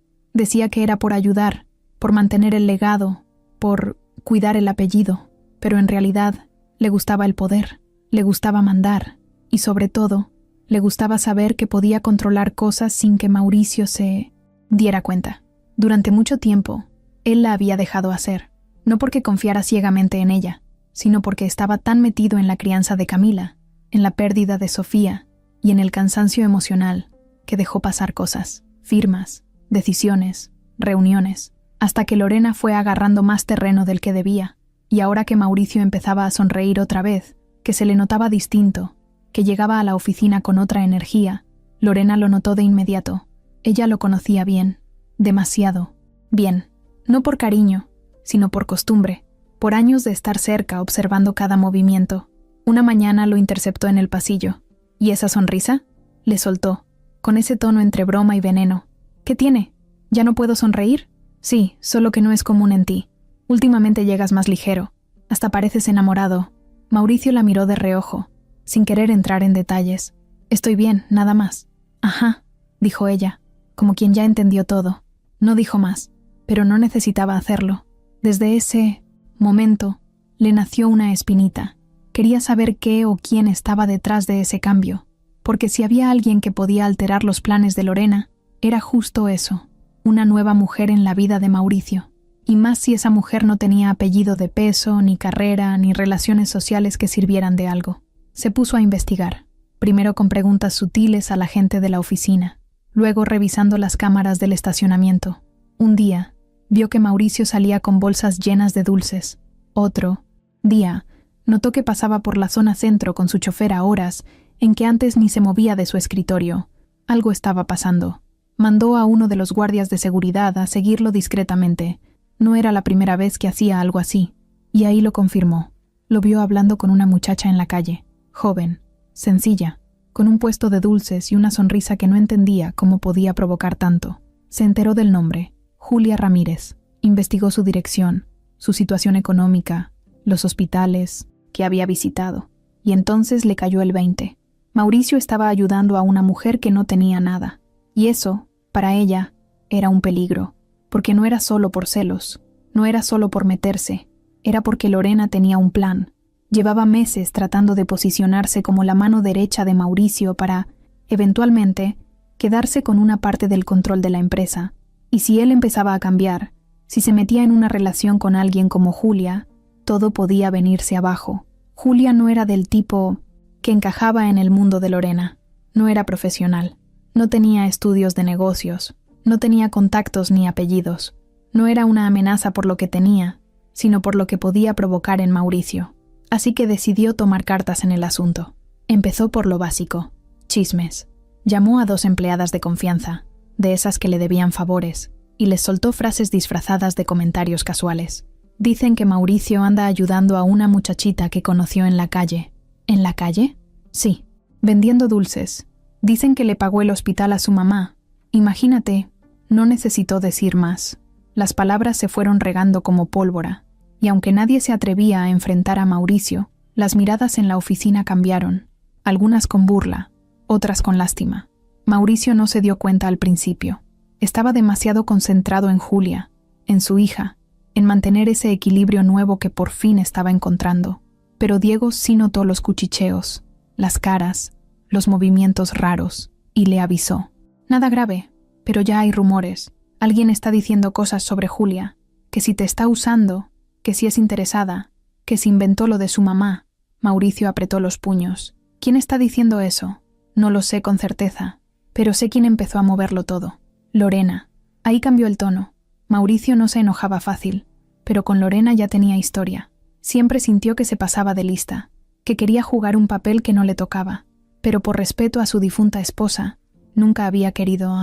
Decía que era por ayudar, por mantener el legado, por cuidar el apellido, pero en realidad le gustaba el poder, le gustaba mandar y sobre todo, le gustaba saber que podía controlar cosas sin que Mauricio se diera cuenta. Durante mucho tiempo, él la había dejado hacer, no porque confiara ciegamente en ella, sino porque estaba tan metido en la crianza de Camila, en la pérdida de Sofía y en el cansancio emocional, que dejó pasar cosas, firmas, decisiones, reuniones. hasta que Lorena fue agarrando más terreno del que debía, y ahora que Mauricio empezaba a sonreír otra vez, que se le notaba distinto, que llegaba a la oficina con otra energía, Lorena lo notó de inmediato. Ella lo conocía bien, demasiado bien, no por cariño, sino por costumbre, por años de estar cerca observando cada movimiento. Una mañana lo interceptó en el pasillo. ¿Y esa sonrisa? Le soltó, con ese tono entre broma y veneno. ¿Qué tiene? ¿Ya no puedo sonreír? Sí, solo que no es común en ti. Últimamente llegas más ligero. Hasta pareces enamorado. Mauricio la miró de reojo, sin querer entrar en detalles. Estoy bien, nada más. Ajá, dijo ella, como quien ya entendió todo. No dijo más, pero no necesitaba hacerlo. Desde ese momento le nació una espinita. Quería saber qué o quién estaba detrás de ese cambio, porque si había alguien que podía alterar los planes de Lorena, era justo eso, una nueva mujer en la vida de Mauricio. Y más si esa mujer no tenía apellido de peso, ni carrera, ni relaciones sociales que sirvieran de algo. Se puso a investigar, primero con preguntas sutiles a la gente de la oficina, luego revisando las cámaras del estacionamiento. Un día, vio que Mauricio salía con bolsas llenas de dulces. Otro día, notó que pasaba por la zona centro con su chofer a horas en que antes ni se movía de su escritorio. Algo estaba pasando. Mandó a uno de los guardias de seguridad a seguirlo discretamente. No era la primera vez que hacía algo así, y ahí lo confirmó. Lo vio hablando con una muchacha en la calle, joven, sencilla, con un puesto de dulces y una sonrisa que no entendía cómo podía provocar tanto. Se enteró del nombre, Julia Ramírez. Investigó su dirección, su situación económica, los hospitales que había visitado, y entonces le cayó el 20. Mauricio estaba ayudando a una mujer que no tenía nada, y eso, para ella, era un peligro, porque no era solo por celos, no era solo por meterse, era porque Lorena tenía un plan. Llevaba meses tratando de posicionarse como la mano derecha de Mauricio para, eventualmente, quedarse con una parte del control de la empresa. Y si él empezaba a cambiar, si se metía en una relación con alguien como Julia, todo podía venirse abajo. Julia no era del tipo que encajaba en el mundo de Lorena. No era profesional. No tenía estudios de negocios. No tenía contactos ni apellidos. No era una amenaza por lo que tenía, sino por lo que podía provocar en Mauricio. Así que decidió tomar cartas en el asunto. Empezó por lo básico: chismes. Llamó a 2 empleadas de confianza, de esas que le debían favores, y les soltó frases disfrazadas de comentarios casuales. Dicen que Mauricio anda ayudando a una muchachita que conoció en la calle. ¿En la calle? Sí, vendiendo dulces. Dicen que le pagó el hospital a su mamá. Imagínate, no necesitó decir más. Las palabras se fueron regando como pólvora, y aunque nadie se atrevía a enfrentar a Mauricio, las miradas en la oficina cambiaron, algunas con burla, otras con lástima. Mauricio no se dio cuenta al principio. Estaba demasiado concentrado en Julia, en su hija, en mantener ese equilibrio nuevo que por fin estaba encontrando. Pero Diego sí notó los cuchicheos, las caras, los movimientos raros, y le avisó. Nada grave, pero ya hay rumores. Alguien está diciendo cosas sobre Julia, que si te está usando, que si es interesada, que si inventó lo de su mamá. Mauricio apretó los puños. ¿Quién está diciendo eso? No lo sé con certeza, pero sé quién empezó a moverlo todo. Lorena. Ahí cambió el tono. Mauricio no se enojaba fácil, pero con Lorena ya tenía historia. Siempre sintió que se pasaba de lista, que quería jugar un papel que no le tocaba, pero por respeto a su difunta esposa, nunca había querido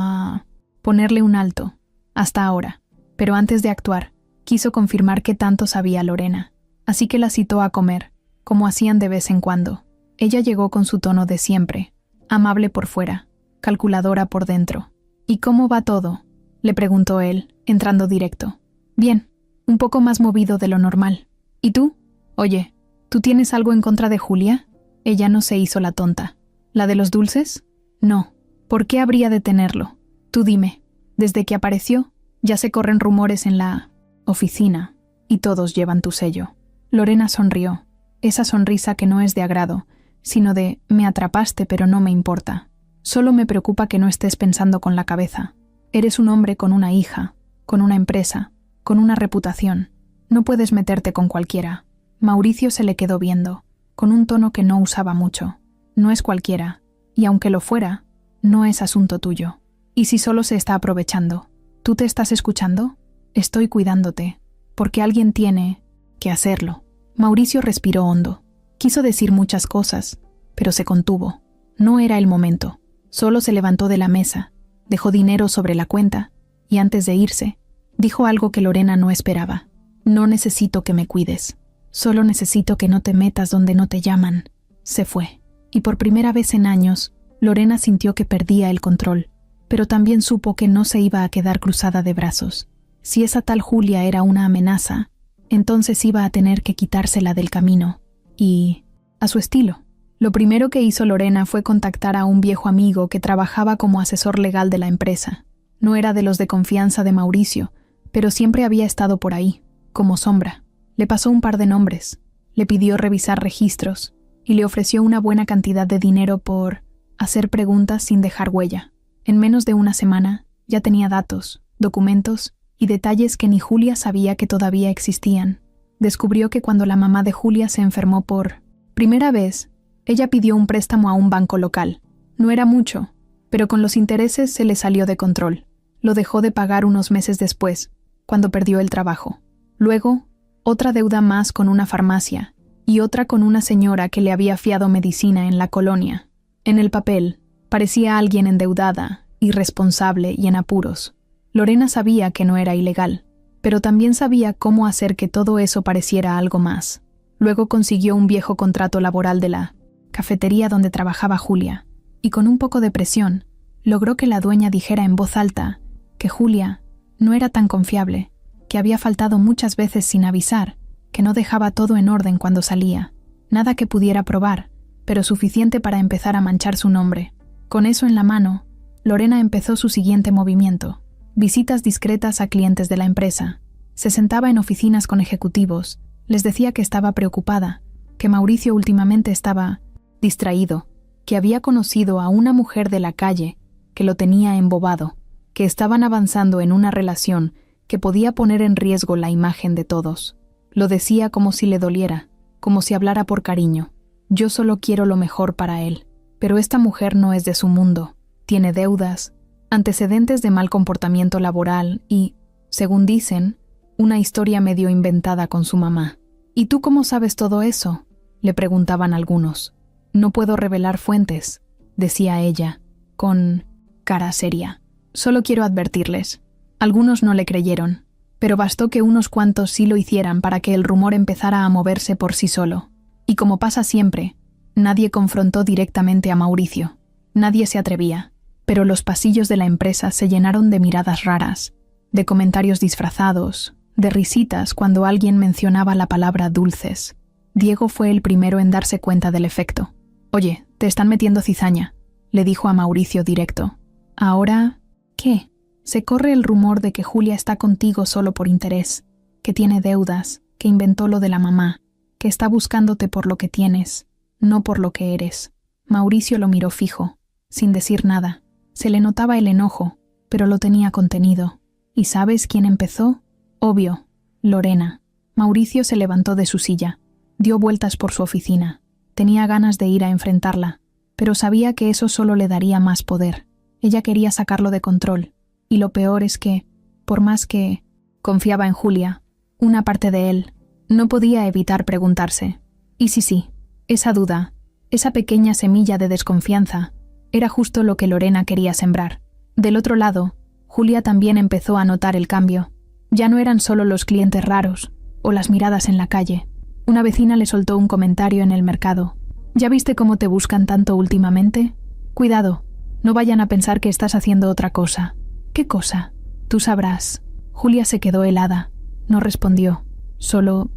ponerle un alto, hasta ahora. Pero antes de actuar, quiso confirmar qué tanto sabía Lorena, así que la citó a comer, como hacían de vez en cuando. Ella llegó con su tono de siempre, amable por fuera, calculadora por dentro. ¿Y cómo va todo?, le preguntó él, entrando directo. Bien, un poco más movido de lo normal. ¿Y tú? Oye, ¿tú tienes algo en contra de Julia? Ella no se hizo la tonta. ¿La de los dulces? No. ¿Por qué habría de tenerlo? Tú dime. Desde que apareció, ya se corren rumores en la oficina, y todos llevan tu sello. Lorena sonrió, esa sonrisa que no es de agrado, sino de me atrapaste pero no me importa. Solo me preocupa que no estés pensando con la cabeza. Eres un hombre con una hija, con una empresa, con una reputación. No puedes meterte con cualquiera. Mauricio se le quedó viendo, con un tono que no usaba mucho. No es cualquiera, y aunque lo fuera, no es asunto tuyo. ¿Y si solo se está aprovechando? ¿Tú te estás escuchando? Estoy cuidándote, porque alguien tiene que hacerlo. Mauricio respiró hondo. Quiso decir muchas cosas, pero se contuvo. No era el momento. Solo se levantó de la mesa, dejó dinero sobre la cuenta, y antes de irse, dijo algo que Lorena no esperaba. No necesito que me cuides. Solo necesito que no te metas donde no te llaman. Se fue. Y por primera vez en años, Lorena sintió que perdía el control, pero también supo que no se iba a quedar cruzada de brazos. Si esa tal Julia era una amenaza, entonces iba a tener que quitársela del camino, y a su estilo. Lo primero que hizo Lorena fue contactar a un viejo amigo que trabajaba como asesor legal de la empresa. No era de los de confianza de Mauricio, pero siempre había estado por ahí, como sombra. Le pasó un par de nombres, le pidió revisar registros y le ofreció una buena cantidad de dinero por hacer preguntas sin dejar huella. En menos de una semana ya tenía datos, documentos y detalles que ni Julia sabía que todavía existían. Descubrió que cuando la mamá de Julia se enfermó por primera vez, ella pidió un préstamo a un banco local. No era mucho, pero con los intereses se le salió de control. Lo dejó de pagar unos meses después, cuando perdió el trabajo. Luego, otra deuda más con una farmacia y otra con una señora que le había fiado medicina en la colonia. En el papel, parecía alguien endeudada, irresponsable y en apuros. Lorena sabía que no era ilegal, pero también sabía cómo hacer que todo eso pareciera algo más. Luego consiguió un viejo contrato laboral de la cafetería donde trabajaba Julia, y con un poco de presión, logró que la dueña dijera en voz alta que Julia no era tan confiable, que había faltado muchas veces sin avisar, que no dejaba todo en orden cuando salía, nada que pudiera probar, pero suficiente para empezar a manchar su nombre. Con eso en la mano, Lorena empezó su siguiente movimiento: visitas discretas a clientes de la empresa. Se sentaba en oficinas con ejecutivos, les decía que estaba preocupada, que Mauricio últimamente estaba distraído, que había conocido a una mujer de la calle que lo tenía embobado, que estaban avanzando en una relación que podía poner en riesgo la imagen de todos. Lo decía como si le doliera, como si hablara por cariño. Yo solo quiero lo mejor para él, pero esta mujer no es de su mundo. Tiene deudas, antecedentes de mal comportamiento laboral y, según dicen, una historia medio inventada con su mamá. ¿Y tú cómo sabes todo eso?, le preguntaban algunos. No puedo revelar fuentes, decía ella, con cara seria. Solo quiero advertirles. Algunos no le creyeron, pero bastó que unos cuantos sí lo hicieran para que el rumor empezara a moverse por sí solo. Y como pasa siempre, nadie confrontó directamente a Mauricio. Nadie se atrevía, pero los pasillos de la empresa se llenaron de miradas raras, de comentarios disfrazados, de risitas cuando alguien mencionaba la palabra dulces. Diego fue el primero en darse cuenta del efecto. «Oye, te están metiendo cizaña», le dijo a Mauricio directo. «¿Ahora qué? Se corre el rumor de que Julia está contigo solo por interés, que tiene deudas, que inventó lo de la mamá, que está buscándote por lo que tienes, no por lo que eres». Mauricio lo miró fijo, sin decir nada. Se le notaba el enojo, pero lo tenía contenido. ¿Y sabes quién empezó? Obvio, Lorena. Mauricio se levantó de su silla, dio vueltas por su oficina. Tenía ganas de ir a enfrentarla, pero sabía que eso solo le daría más poder. Ella quería sacarlo de control, y lo peor es que, por más que confiaba en Julia, una parte de él no podía evitar preguntarse: ¿y si sí? Esa duda, esa pequeña semilla de desconfianza, era justo lo que Lorena quería sembrar. Del otro lado, Julia también empezó a notar el cambio. Ya no eran solo los clientes raros, o las miradas en la calle. Una vecina le soltó un comentario en el mercado. ¿Ya viste cómo te buscan tanto últimamente? Cuidado, no vayan a pensar que estás haciendo otra cosa. ¿Qué cosa? Tú sabrás. Julia se quedó helada. No respondió. Solo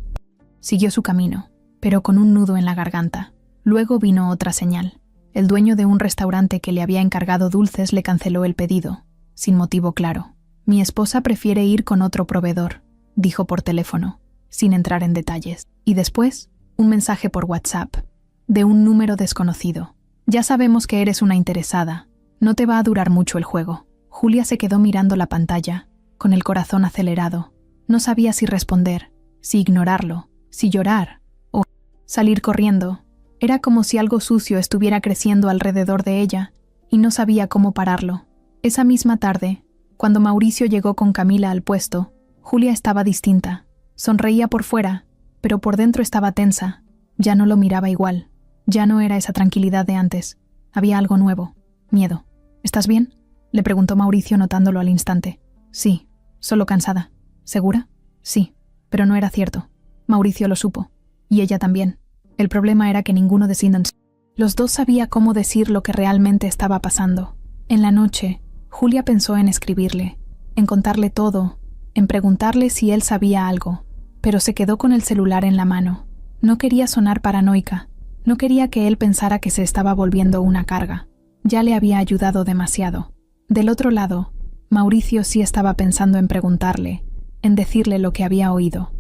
siguió su camino, pero con un nudo en la garganta. Luego vino otra señal. El dueño de un restaurante que le había encargado dulces le canceló el pedido, sin motivo claro. «Mi esposa prefiere ir con otro proveedor», dijo por teléfono, sin entrar en detalles. Y después, un mensaje por WhatsApp, de un número desconocido. «Ya sabemos que eres una interesada. No te va a durar mucho el juego». Julia se quedó mirando la pantalla, con el corazón acelerado. No sabía si responder, si ignorarlo, si llorar o salir corriendo. Era como si algo sucio estuviera creciendo alrededor de ella, y no sabía cómo pararlo. Esa misma tarde, cuando Mauricio llegó con Camila al puesto, Julia estaba distinta. Sonreía por fuera, pero por dentro estaba tensa. Ya no lo miraba igual. Ya no era esa tranquilidad de antes. Había algo nuevo. Miedo. ¿Estás bien?, le preguntó Mauricio notándolo al instante. Sí, solo cansada. ¿Segura? Sí, pero no era cierto. Mauricio lo supo. Y ella también. El problema era que ninguno de Siddons. Los dos sabía cómo decir lo que realmente estaba pasando. En la noche, Julia pensó en escribirle, en contarle todo, en preguntarle si él sabía algo, pero se quedó con el celular en la mano. No quería sonar paranoica, no quería que él pensara que se estaba volviendo una carga. Ya le había ayudado demasiado. Del otro lado, Mauricio sí estaba pensando en preguntarle, en decirle lo que había oído.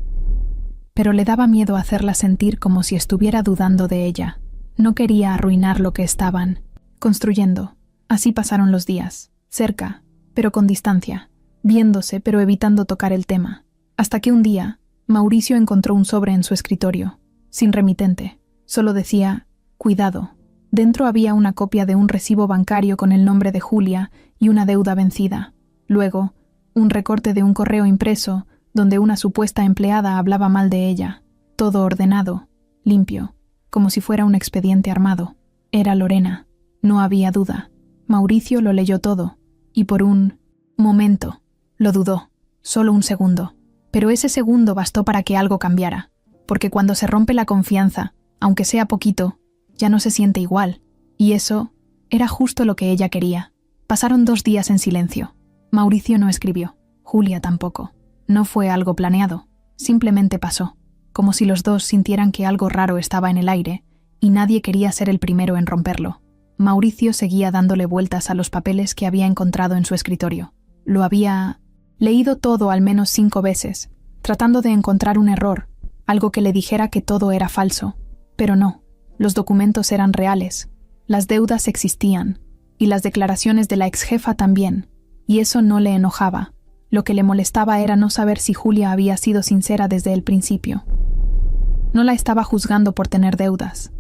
Pero le daba miedo hacerla sentir como si estuviera dudando de ella. No quería arruinar lo que estaban construyendo. Así pasaron los días, cerca, pero con distancia, viéndose pero evitando tocar el tema. Hasta que un día, Mauricio encontró un sobre en su escritorio, sin remitente. Solo decía, cuidado. Dentro había una copia de un recibo bancario con el nombre de Julia y una deuda vencida. Luego, un recorte de un correo impreso donde una supuesta empleada hablaba mal de ella. Todo ordenado, limpio, como si fuera un expediente armado. Era Lorena. No había duda. Mauricio lo leyó todo, y por un momento lo dudó, solo un segundo. Pero ese segundo bastó para que algo cambiara, porque cuando se rompe la confianza, aunque sea poquito, ya no se siente igual, y eso era justo lo que ella quería. Pasaron 2 días en silencio. Mauricio no escribió, Julia tampoco. No fue algo planeado, simplemente pasó, como si los dos sintieran que algo raro estaba en el aire, y nadie quería ser el primero en romperlo. Mauricio seguía dándole vueltas a los papeles que había encontrado en su escritorio. Lo había leído todo al menos 5 veces, tratando de encontrar un error, algo que le dijera que todo era falso. Pero no, los documentos eran reales, las deudas existían, y las declaraciones de la exjefa también, y eso no le enojaba. Lo que le molestaba era no saber si Julia había sido sincera desde el principio. No la estaba juzgando por tener deudas.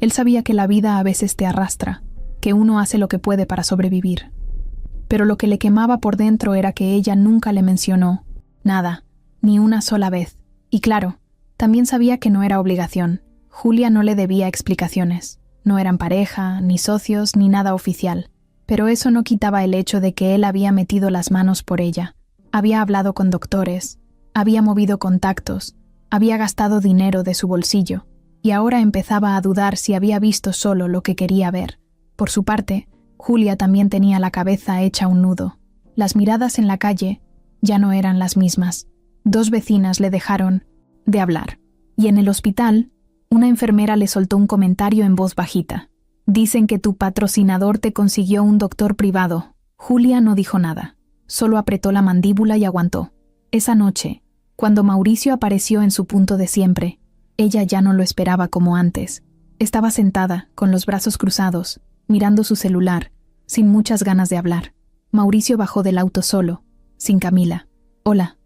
Él sabía que la vida a veces te arrastra, que uno hace lo que puede para sobrevivir. Pero lo que le quemaba por dentro era que ella nunca le mencionó nada, ni una sola vez. Y claro, también sabía que no era obligación. Julia no le debía explicaciones. No eran pareja, ni socios, ni nada oficial. Pero eso no quitaba el hecho de que él había metido las manos por ella. Había hablado con doctores, había movido contactos, había gastado dinero de su bolsillo, y ahora empezaba a dudar si había visto solo lo que quería ver. Por su parte, Julia también tenía la cabeza hecha un nudo. Las miradas en la calle ya no eran las mismas. 2 vecinas le dejaron de hablar. Y en el hospital, una enfermera le soltó un comentario en voz bajita. Dicen que tu patrocinador te consiguió un doctor privado. Julia no dijo nada. Solo apretó la mandíbula y aguantó. Esa noche, cuando Mauricio apareció en su punto de siempre, ella ya no lo esperaba como antes. Estaba sentada, con los brazos cruzados, mirando su celular, sin muchas ganas de hablar. Mauricio bajó del auto solo, sin Camila. Hola,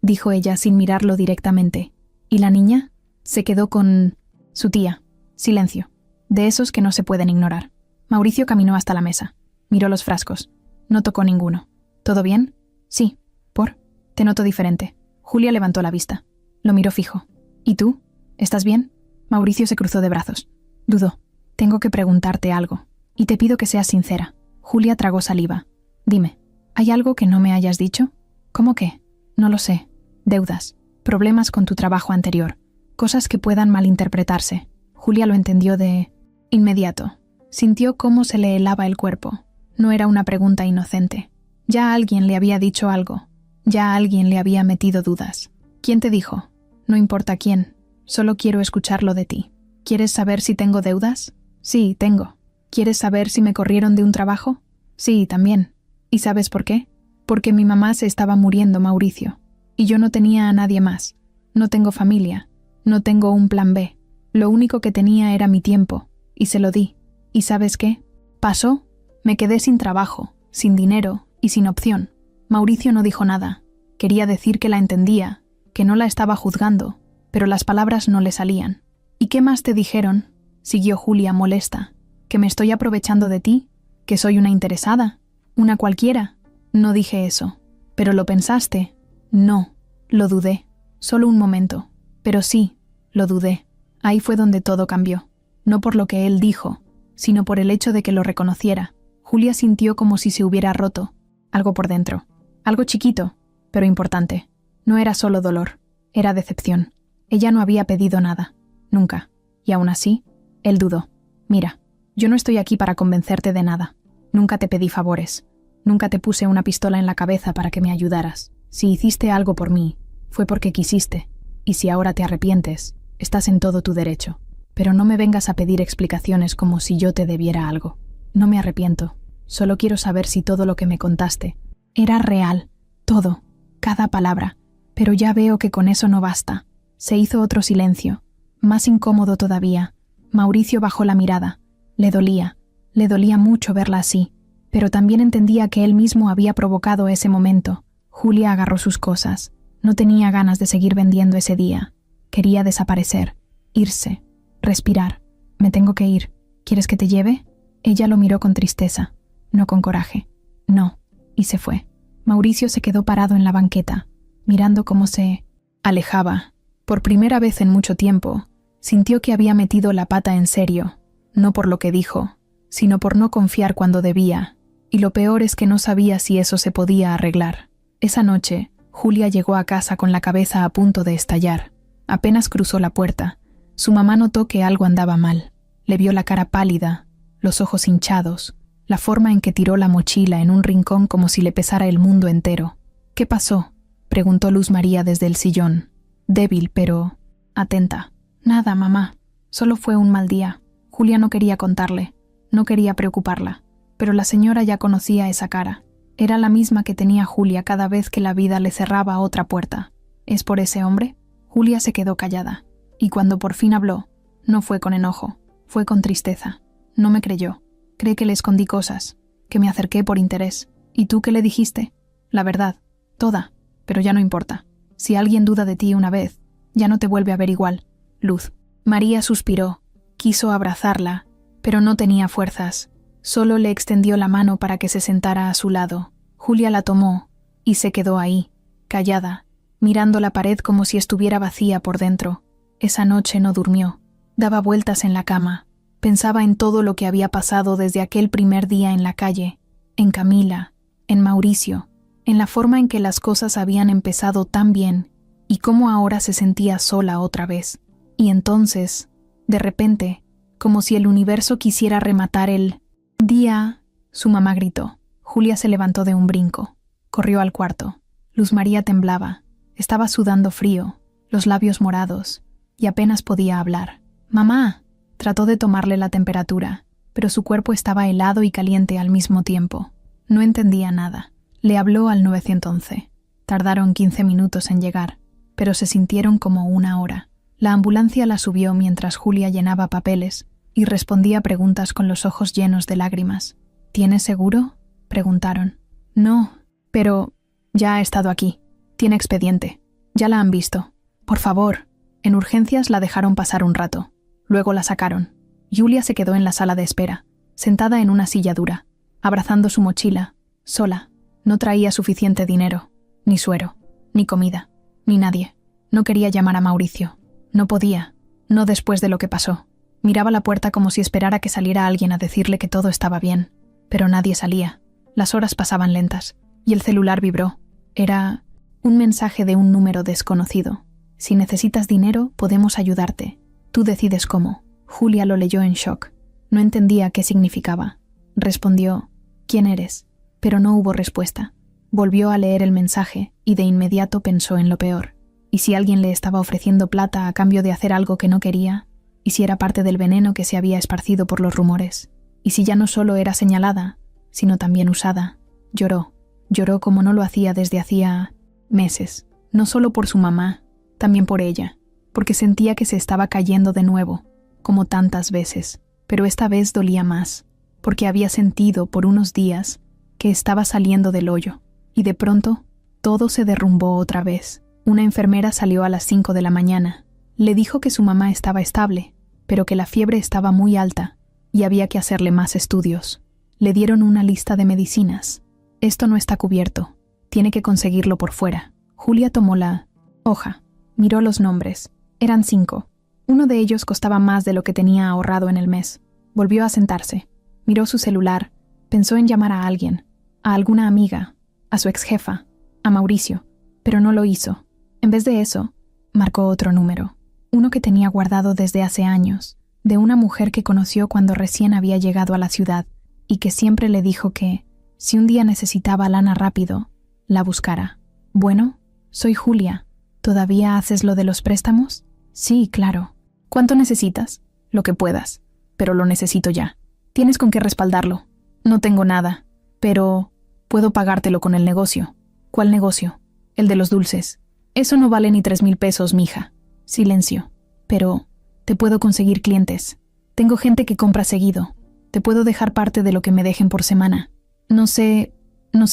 dijo ella sin mirarlo directamente. ¿Y la niña? Se quedó con su tía. Silencio. De esos que no se pueden ignorar. Mauricio caminó hasta la mesa. Miró los frascos. No tocó ninguno. ¿Todo bien? Sí. ¿Por? Te noto diferente. Julia levantó la vista. Lo miró fijo. ¿Y tú? ¿Estás bien? Mauricio se cruzó de brazos. Dudó. Tengo que preguntarte algo. Y te pido que seas sincera. Julia tragó saliva. Dime, ¿hay algo que no me hayas dicho? ¿Cómo qué? No lo sé. Deudas. Problemas con tu trabajo anterior. Cosas que puedan malinterpretarse. Julia lo entendió de inmediato. Sintió cómo se le helaba el cuerpo. No era una pregunta inocente. Ya alguien le había dicho algo. Ya alguien le había metido dudas. ¿Quién te dijo? No importa quién. Solo quiero escucharlo de ti. ¿Quieres saber si tengo deudas? Sí, tengo. ¿Quieres saber si me corrieron de un trabajo? Sí, también. ¿Y sabes por qué? Porque mi mamá se estaba muriendo, Mauricio. Y yo no tenía a nadie más. No tengo familia. No tengo un plan B. Lo único que tenía era mi tiempo. Y se lo di. ¿Y sabes qué? Pasó. Me quedé sin trabajo, sin dinero y sin opción. Mauricio no dijo nada. Quería decir que la entendía, que no la estaba juzgando, pero las palabras no le salían. ¿Y qué más te dijeron? Siguió Julia molesta. ¿Que me estoy aprovechando de ti? ¿Que soy una interesada? ¿Una cualquiera? No dije eso. Pero lo pensaste. No, lo dudé. Solo un momento. Pero sí, lo dudé. Ahí fue donde todo cambió. No por lo que él dijo, sino por el hecho de que lo reconociera. Julia sintió como si se hubiera roto. Algo por dentro. Algo chiquito, pero importante. No era solo dolor, era decepción. Ella no había pedido nada. Nunca. Y aún así, él dudó. Mira, yo no estoy aquí para convencerte de nada. Nunca te pedí favores. Nunca te puse una pistola en la cabeza para que me ayudaras. Si hiciste algo por mí, fue porque quisiste. Y si ahora te arrepientes, estás en todo tu derecho. Pero no me vengas a pedir explicaciones como si yo te debiera algo. No me arrepiento. Solo quiero saber si todo lo que me contaste era real. Todo. Cada palabra. Pero ya veo que con eso no basta. Se hizo otro silencio. Más incómodo todavía. Mauricio bajó la mirada. Le dolía mucho verla así, pero también entendía que él mismo había provocado ese momento. Julia agarró sus cosas. No tenía ganas de seguir vendiendo ese día. Quería desaparecer, irse, respirar. Me tengo que ir. ¿Quieres que te lleve? Ella lo miró con tristeza, no con coraje. No, y se fue. Mauricio se quedó parado en la banqueta, mirando cómo se alejaba. Por primera vez en mucho tiempo, sintió que había metido la pata en serio, no por lo que dijo, sino por no confiar cuando debía, y lo peor es que no sabía si eso se podía arreglar. Esa noche, Julia llegó a casa con la cabeza a punto de estallar. Apenas cruzó la puerta, su mamá notó que algo andaba mal. Le vio la cara pálida, los ojos hinchados, la forma en que tiró la mochila en un rincón como si le pesara el mundo entero. ¿Qué pasó?, preguntó Luz María desde el sillón, débil pero atenta. Nada, mamá, solo fue un mal día. Julia no quería contarle, no quería preocuparla, pero la señora ya conocía esa cara. Era la misma que tenía Julia cada vez que la vida le cerraba otra puerta. ¿Es por ese hombre? Julia se quedó callada, y cuando por fin habló, no fue con enojo, fue con tristeza. No me creyó. Cree que le escondí cosas, que me acerqué por interés. ¿Y tú qué le dijiste? La verdad, toda, pero ya no importa. Si alguien duda de ti una vez, ya no te vuelve a ver igual. Luz. María suspiró, quiso abrazarla, pero no tenía fuerzas. Solo le extendió la mano para que se sentara a su lado. Julia la tomó y se quedó ahí, callada, mirando la pared como si estuviera vacía por dentro. Esa noche no durmió. Daba vueltas en la cama. Pensaba en todo lo que había pasado desde aquel primer día en la calle, en Camila, en Mauricio, en la forma en que las cosas habían empezado tan bien y cómo ahora se sentía sola otra vez. Y entonces, de repente, como si el universo quisiera rematar el día, su mamá gritó. Julia se levantó de un brinco. Corrió al cuarto. Luz María temblaba. Estaba sudando frío, los labios morados, y apenas podía hablar. «¡Mamá!». Trató de tomarle la temperatura, pero su cuerpo estaba helado y caliente al mismo tiempo. No entendía nada. Le habló al 911. Tardaron 15 minutos en llegar, pero se sintieron como una hora. La ambulancia la subió mientras Julia llenaba papeles y respondía preguntas con los ojos llenos de lágrimas. «¿Tienes seguro?», preguntaron. «No, pero ya ha estado aquí. Tiene expediente. Ya la han visto. Por favor». En urgencias la dejaron pasar un rato. Luego la sacaron. Julia se quedó en la sala de espera, sentada en una silla dura, abrazando su mochila, sola. No traía suficiente dinero, ni suero, ni comida, ni nadie. No quería llamar a Mauricio. No podía, no después de lo que pasó. Miraba la puerta como si esperara que saliera alguien a decirle que todo estaba bien, pero nadie salía. Las horas pasaban lentas, y el celular vibró. Era un mensaje de un número desconocido. «Si necesitas dinero, podemos ayudarte. Tú decides cómo». Julia lo leyó en shock. No entendía qué significaba. Respondió, «¿Quién eres?», pero no hubo respuesta. Volvió a leer el mensaje y de inmediato pensó en lo peor. ¿Y si alguien le estaba ofreciendo plata a cambio de hacer algo que no quería? ¿Y si era parte del veneno que se había esparcido por los rumores? ¿Y si ya no solo era señalada, sino también usada? Lloró. Lloró como no lo hacía desde hacía meses. No solo por su mamá, también por ella, porque sentía que se estaba cayendo de nuevo, como tantas veces, pero esta vez dolía más, porque había sentido por unos días que estaba saliendo del hoyo, y de pronto todo se derrumbó otra vez. Una enfermera salió a las 5 de la mañana. Le dijo que su mamá estaba estable, pero que la fiebre estaba muy alta y había que hacerle más estudios. Le dieron una lista de medicinas. «Esto no está cubierto, tiene que conseguirlo por fuera». Julia tomó la hoja, miró los nombres. Eran 5. Uno de ellos costaba más de lo que tenía ahorrado en el mes. Volvió a sentarse. Miró su celular. Pensó en llamar a alguien, a alguna amiga, a su exjefa, a Mauricio, pero no lo hizo. En vez de eso, marcó otro número, uno que tenía guardado desde hace años, de una mujer que conoció cuando recién había llegado a la ciudad y que siempre le dijo que, si un día necesitaba lana rápido, la buscara. Bueno, soy Julia. ¿Todavía haces lo de los préstamos? Sí, claro. ¿Cuánto necesitas? Lo que puedas, pero lo necesito ya. Tienes con qué respaldarlo. No tengo nada, pero puedo pagártelo con el negocio. ¿Cuál negocio? El de los dulces. Eso no vale ni 3,000 pesos, mija. Silencio. Pero te puedo conseguir clientes. Tengo gente que compra seguido. Te puedo dejar parte de lo que me dejen por semana. No sé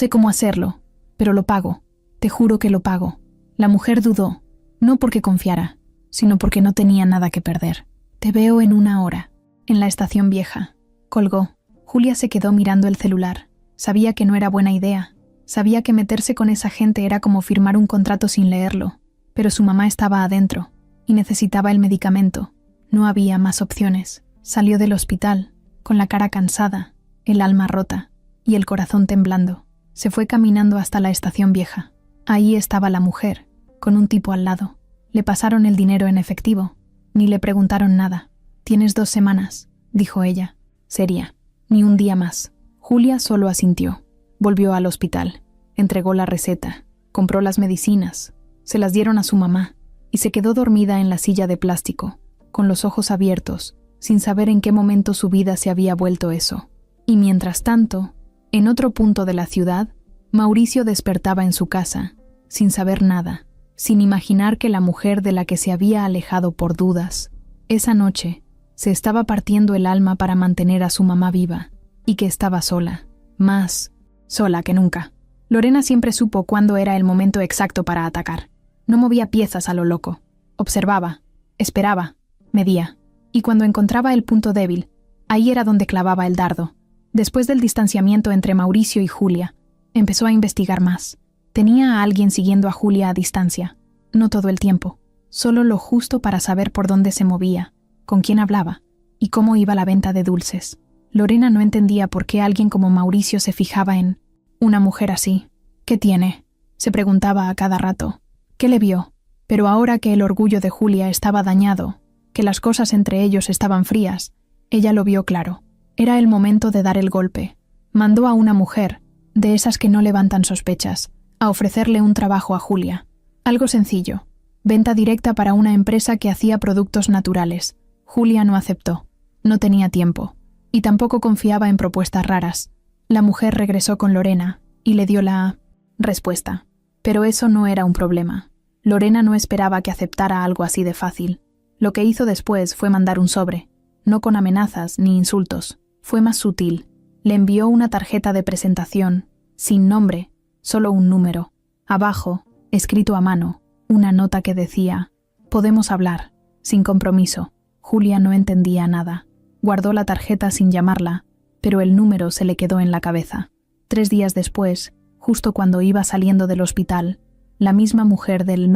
cómo hacerlo, pero lo pago. Te juro que lo pago. La mujer dudó, no porque confiara, sino porque no tenía nada que perder. Te veo en 1 hora, en la estación vieja. Colgó. Julia se quedó mirando el celular. Sabía que no era buena idea. Sabía que meterse con esa gente era como firmar un contrato sin leerlo. Pero su mamá estaba adentro y necesitaba el medicamento. No había más opciones. Salió del hospital, con la cara cansada, el alma rota y el corazón temblando. Se fue caminando hasta la estación vieja. Ahí estaba la mujer, con un tipo al lado. Le pasaron el dinero en efectivo. Ni le preguntaron nada. «Tienes 2 semanas», dijo ella. Seria. Ni un día más. Julia solo asintió. Volvió al hospital. Entregó la receta. Compró las medicinas. Se las dieron a su mamá. Y se quedó dormida en la silla de plástico, con los ojos abiertos, sin saber en qué momento su vida se había vuelto eso. Y mientras tanto, en otro punto de la ciudad, Mauricio despertaba en su casa, sin saber nada, sin imaginar que la mujer de la que se había alejado por dudas, esa noche, se estaba partiendo el alma para mantener a su mamá viva, y que estaba sola, más sola que nunca. Lorena siempre supo cuándo era el momento exacto para atacar. No movía piezas a lo loco. Observaba, esperaba, medía. Y cuando encontraba el punto débil, ahí era donde clavaba el dardo. Después del distanciamiento entre Mauricio y Julia, empezó a investigar más. Tenía a alguien siguiendo a Julia a distancia. No todo el tiempo, solo lo justo para saber por dónde se movía, con quién hablaba y cómo iba la venta de dulces. Lorena no entendía por qué alguien como Mauricio se fijaba en una mujer así. ¿Qué tiene?, se preguntaba a cada rato. ¿Qué le vio? Pero ahora que el orgullo de Julia estaba dañado, que las cosas entre ellos estaban frías, ella lo vio claro. Era el momento de dar el golpe. Mandó a una mujer, de esas que no levantan sospechas, a ofrecerle un trabajo a Julia. Algo sencillo. Venta directa para una empresa que hacía productos naturales. Julia no aceptó. No tenía tiempo. Y tampoco confiaba en propuestas raras. La mujer regresó con Lorena y le dio la respuesta. Pero eso no era un problema. Lorena no esperaba que aceptara algo así de fácil. Lo que hizo después fue mandar un sobre. No con amenazas ni insultos. Fue más sutil. Le envió una tarjeta de presentación, sin nombre, solo un número. Abajo, escrito a mano, una nota que decía: «Podemos hablar, sin compromiso». Julia no entendía nada. Guardó la tarjeta sin llamarla, pero el número se le quedó en la cabeza. 3 días después, justo cuando iba saliendo del hospital, la misma mujer del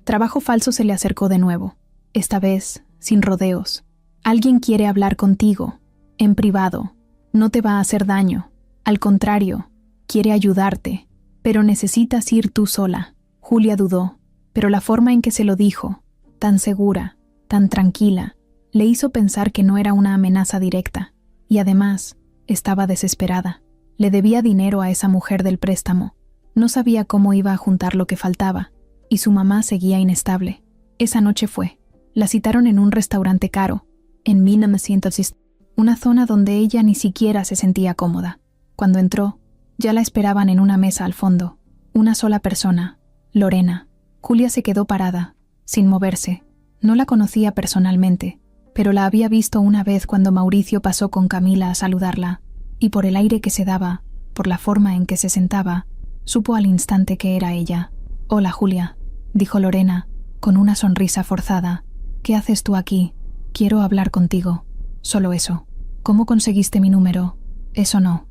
trabajo falso se le acercó de nuevo. Esta vez, sin rodeos. «Alguien quiere hablar contigo, en privado. No te va a hacer daño. Al contrario, quiere ayudarte, pero necesitas ir tú sola». Julia dudó, pero la forma en que se lo dijo, tan segura, tan tranquila, le hizo pensar que no era una amenaza directa, y además, estaba desesperada. Le debía dinero a esa mujer del préstamo. No sabía cómo iba a juntar lo que faltaba, y su mamá seguía inestable. Esa noche fue. La citaron en un restaurante caro, en 1900, una zona donde ella ni siquiera se sentía cómoda. Cuando entró, ya la esperaban en una mesa al fondo. Una sola persona, Lorena. Julia se quedó parada, sin moverse. No la conocía personalmente, pero la había visto una vez cuando Mauricio pasó con Camila a saludarla, y por el aire que se daba, por la forma en que se sentaba, supo al instante que era ella. «Hola, Julia», dijo Lorena, con una sonrisa forzada. «¿Qué haces tú aquí? Quiero hablar contigo. Solo eso. ¿Cómo conseguiste mi número? Eso no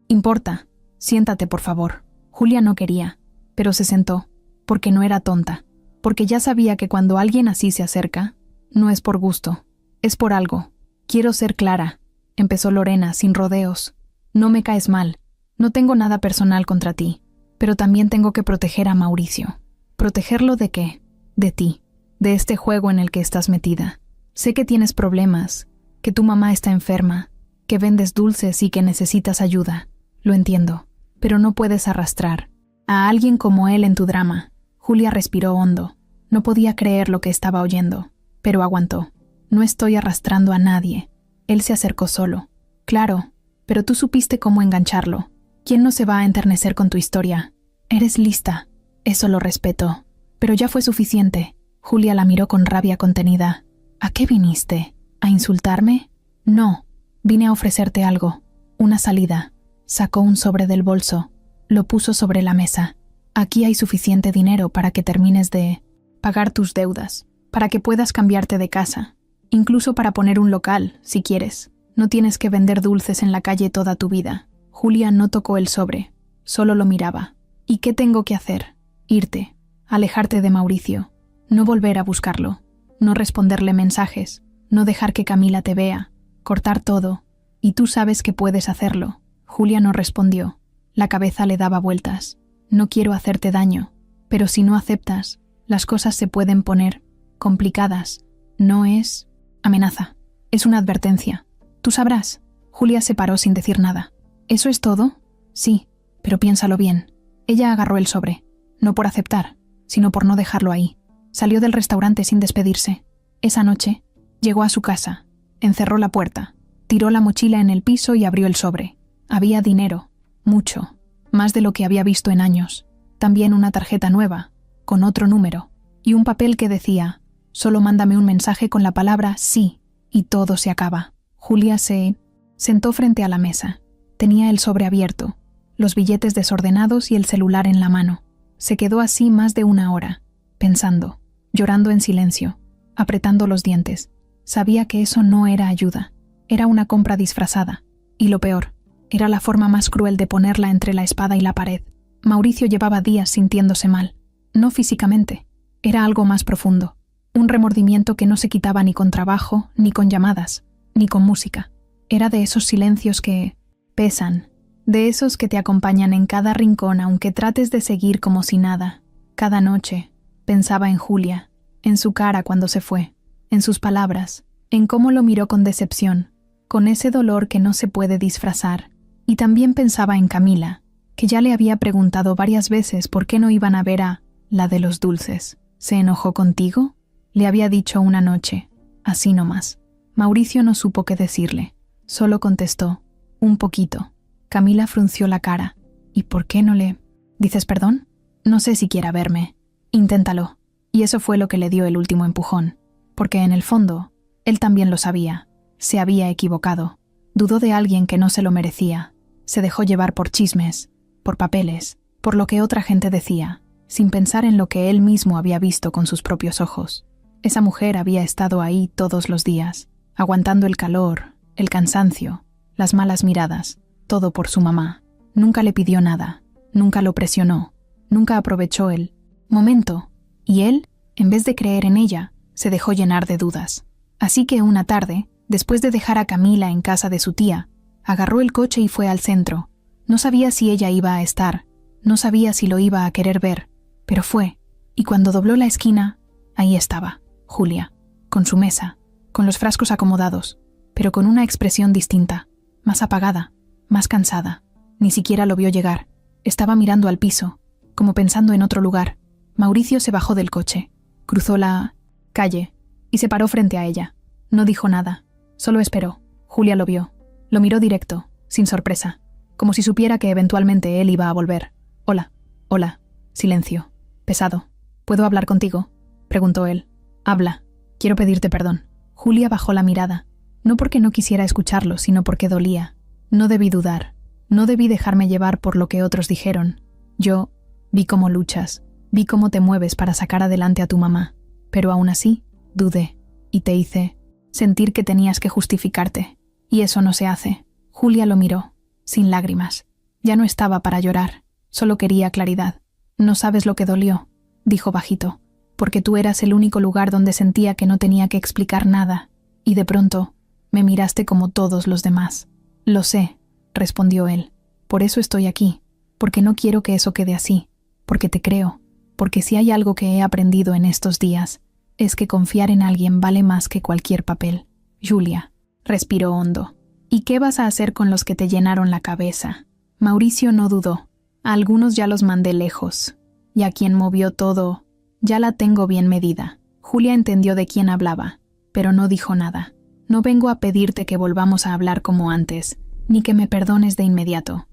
importa. Siéntate, por favor». Julia no quería, pero se sentó. porque no era tonta, porque ya sabía que cuando alguien así se acerca, no es por gusto, es por algo. Quiero ser clara, empezó Lorena sin rodeos. No me caes mal, no tengo nada personal contra ti, pero también tengo que proteger a Mauricio. ¿Protegerlo de qué? De ti, de este juego en el que estás metida. Sé que tienes problemas, que tu mamá está enferma, que vendes dulces y que necesitas ayuda. Lo entiendo, pero no puedes arrastrar a alguien como él en tu drama. Julia respiró hondo. No podía creer lo que estaba oyendo, pero aguantó. No estoy arrastrando a nadie. Él se acercó solo. Claro, pero tú supiste cómo engancharlo. ¿Quién no se va a enternecer con tu historia? Eres lista. Eso lo respeto. Pero ya fue suficiente. Julia la miró con rabia contenida. ¿A qué viniste? ¿A insultarme? No. Vine a ofrecerte algo. Una salida. Sacó un sobre del bolso. Lo puso sobre la mesa. Aquí hay suficiente dinero para que termines de pagar tus deudas, para que puedas cambiarte de casa, incluso para poner un local, si quieres. No tienes que vender dulces en la calle toda tu vida. Julia no tocó el sobre, solo lo miraba. ¿Y qué tengo que hacer? Irte, alejarte de Mauricio, no volver a buscarlo, no responderle mensajes, no dejar que Camila te vea, cortar todo. Y tú sabes que puedes hacerlo. Julia no respondió. La cabeza le daba vueltas. No quiero hacerte daño, pero si no aceptas, las cosas se pueden poner complicadas. No es amenaza, es una advertencia. Tú sabrás. Julia se paró sin decir nada. ¿Eso es todo? Sí, pero piénsalo bien. Ella agarró el sobre, no por aceptar, sino por no dejarlo ahí. Salió del restaurante sin despedirse. Esa noche, llegó a su casa, encerró la puerta, tiró la mochila en el piso y abrió el sobre. Había dinero, mucho, más de lo que había visto en años. También una tarjeta nueva, con otro número, y un papel que decía: solo mándame un mensaje con la palabra sí, y todo se acaba. Julia se sentó frente a la mesa. Tenía el sobre abierto, los billetes desordenados y el celular en la mano. Se quedó así más de una hora, pensando, llorando en silencio, apretando los dientes. Sabía que eso no era ayuda, era una compra disfrazada, y lo peor, era la forma más cruel de ponerla entre la espada y la pared. Mauricio llevaba días sintiéndose mal, no físicamente, era algo más profundo, un remordimiento que no se quitaba ni con trabajo, ni con llamadas, ni con música. Era de esos silencios que pesan, de esos que te acompañan en cada rincón aunque trates de seguir como si nada. Cada noche pensaba en Julia, en su cara cuando se fue, en sus palabras, en cómo lo miró con decepción, con ese dolor que no se puede disfrazar. Y también pensaba en Camila, que ya le había preguntado varias veces por qué no iban a ver a la de los dulces. ¿Se enojó contigo? Le había dicho una noche, así nomás. Mauricio no supo qué decirle, solo contestó, un poquito. Camila frunció la cara. ¿Y por qué no le dices perdón? No sé si quiera verme. Inténtalo. Y eso fue lo que le dio el último empujón, porque en el fondo, él también lo sabía. Se había equivocado. Dudó de alguien que no se lo merecía. Se dejó llevar por chismes, por papeles, por lo que otra gente decía, sin pensar en lo que él mismo había visto con sus propios ojos. Esa mujer había estado ahí todos los días, aguantando el calor, el cansancio, las malas miradas, todo por su mamá. Nunca le pidió nada, nunca lo presionó, nunca aprovechó el momento, y él, en vez de creer en ella, se dejó llenar de dudas. Así que una tarde, después de dejar a Camila en casa de su tía, agarró el coche y fue al centro. No sabía si ella iba a estar, no sabía si lo iba a querer ver, pero fue, y cuando dobló la esquina, ahí estaba, Julia, con su mesa, con los frascos acomodados, pero con una expresión distinta, más apagada, más cansada. Ni siquiera lo vio llegar. Estaba mirando al piso, como pensando en otro lugar. Mauricio se bajó del coche, cruzó la calle y se paró frente a ella. No dijo nada, solo esperó. Julia lo vio. Lo miró directo, sin sorpresa, como si supiera que eventualmente él iba a volver. Hola, hola. Silencio. Pesado. ¿Puedo hablar contigo?, preguntó él. Habla. Quiero pedirte perdón. Julia bajó la mirada, no porque no quisiera escucharlo, sino porque dolía. No debí dudar. No debí dejarme llevar por lo que otros dijeron. Yo vi cómo luchas, vi cómo te mueves para sacar adelante a tu mamá, pero aún así, dudé, y te hice sentir que tenías que justificarte. Y eso no se hace. Julia lo miró, sin lágrimas. Ya no estaba para llorar, solo quería claridad. No sabes lo que dolió. dijo bajito, porque tú eras el único lugar donde sentía que no tenía que explicar nada, y de pronto me miraste como todos los demás. Lo sé, respondió él. Por eso estoy aquí, porque no quiero que eso quede así, porque te creo, porque si hay algo que he aprendido en estos días, es que confiar en alguien vale más que cualquier papel. Julia, respiró hondo. ¿Y qué vas a hacer con los que te llenaron la cabeza? Mauricio no dudó. A algunos ya los mandé lejos, y a quien movió todo, ya la tengo bien medida. Julia entendió de quién hablaba, pero no dijo nada. No vengo a pedirte que volvamos a hablar como antes, ni que me perdones de inmediato.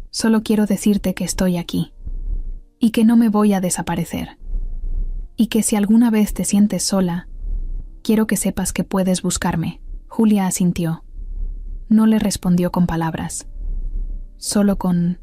Solo quiero decirte que estoy aquí, y que no me voy a desaparecer. Y que si alguna vez te sientes sola, quiero que sepas que puedes buscarme. Julia asintió. No le respondió con palabras, solo con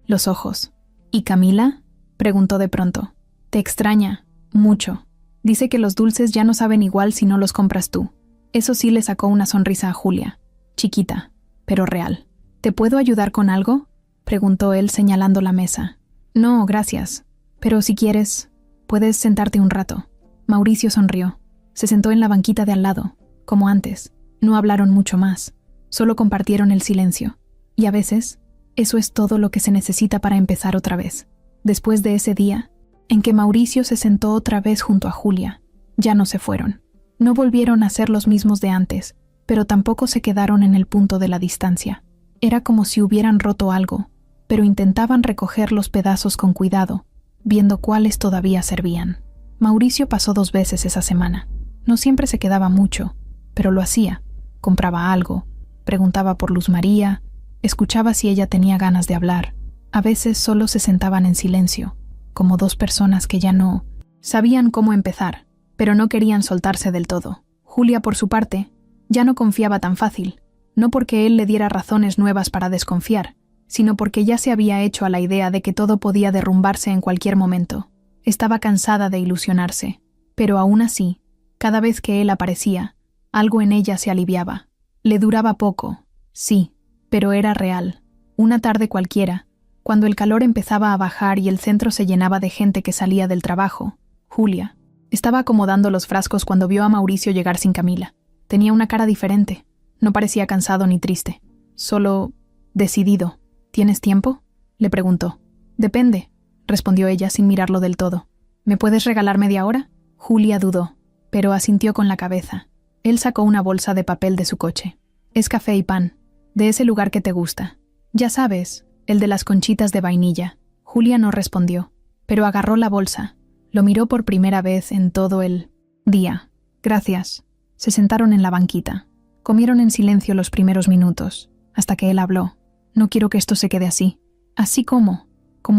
los ojos. ¿Y Camila? Preguntó de pronto. Te extraña, mucho. Dice que los dulces ya no saben igual si no los compras tú. Eso sí le sacó una sonrisa a Julia, chiquita, pero real. ¿Te puedo ayudar con algo?, preguntó él señalando la mesa. No, gracias, pero si quieres, puedes sentarte un rato. Mauricio sonrió. Se sentó en la banquita de al lado, como antes. No hablaron mucho más, solo compartieron el silencio. Y a veces, eso es todo lo que se necesita para empezar otra vez. Después de ese día, en que Mauricio se sentó otra vez junto a Julia, ya no se fueron. No volvieron a ser los mismos de antes, pero tampoco se quedaron en el punto de la distancia. Era como si hubieran roto algo, pero intentaban recoger los pedazos con cuidado, viendo cuáles todavía servían. Mauricio pasó 2 veces esa semana. No siempre se quedaba mucho, pero lo hacía. Compraba algo, preguntaba por Luz María, escuchaba si ella tenía ganas de hablar. A veces solo se sentaban en silencio, como 2 personas que ya no sabían cómo empezar, pero no querían soltarse del todo. Julia, por su parte, ya no confiaba tan fácil, no porque él le diera razones nuevas para desconfiar, sino porque ya se había hecho a la idea de que todo podía derrumbarse en cualquier momento. Estaba cansada de ilusionarse, pero aún así, cada vez que él aparecía, algo en ella se aliviaba. Le duraba poco, sí, pero era real. Una tarde cualquiera, cuando el calor empezaba a bajar y el centro se llenaba de gente que salía del trabajo, Julia estaba acomodando los frascos cuando vio a Mauricio llegar sin Camila. Tenía una cara diferente. No parecía cansado ni triste, solo decidido. ¿Tienes tiempo?, le preguntó. Depende, respondió ella sin mirarlo del todo. ¿Me puedes regalar media hora? Julia dudó, pero asintió con la cabeza. Él sacó una bolsa de papel de su coche. Es café y pan, de ese lugar que te gusta. Ya sabes, el de las conchitas de vainilla. Julia no respondió, pero agarró la bolsa. Lo miró por primera vez en todo el día. Gracias. Se sentaron en la banquita. Comieron en silencio los primeros minutos, hasta que él habló. No quiero que esto se quede así. Así como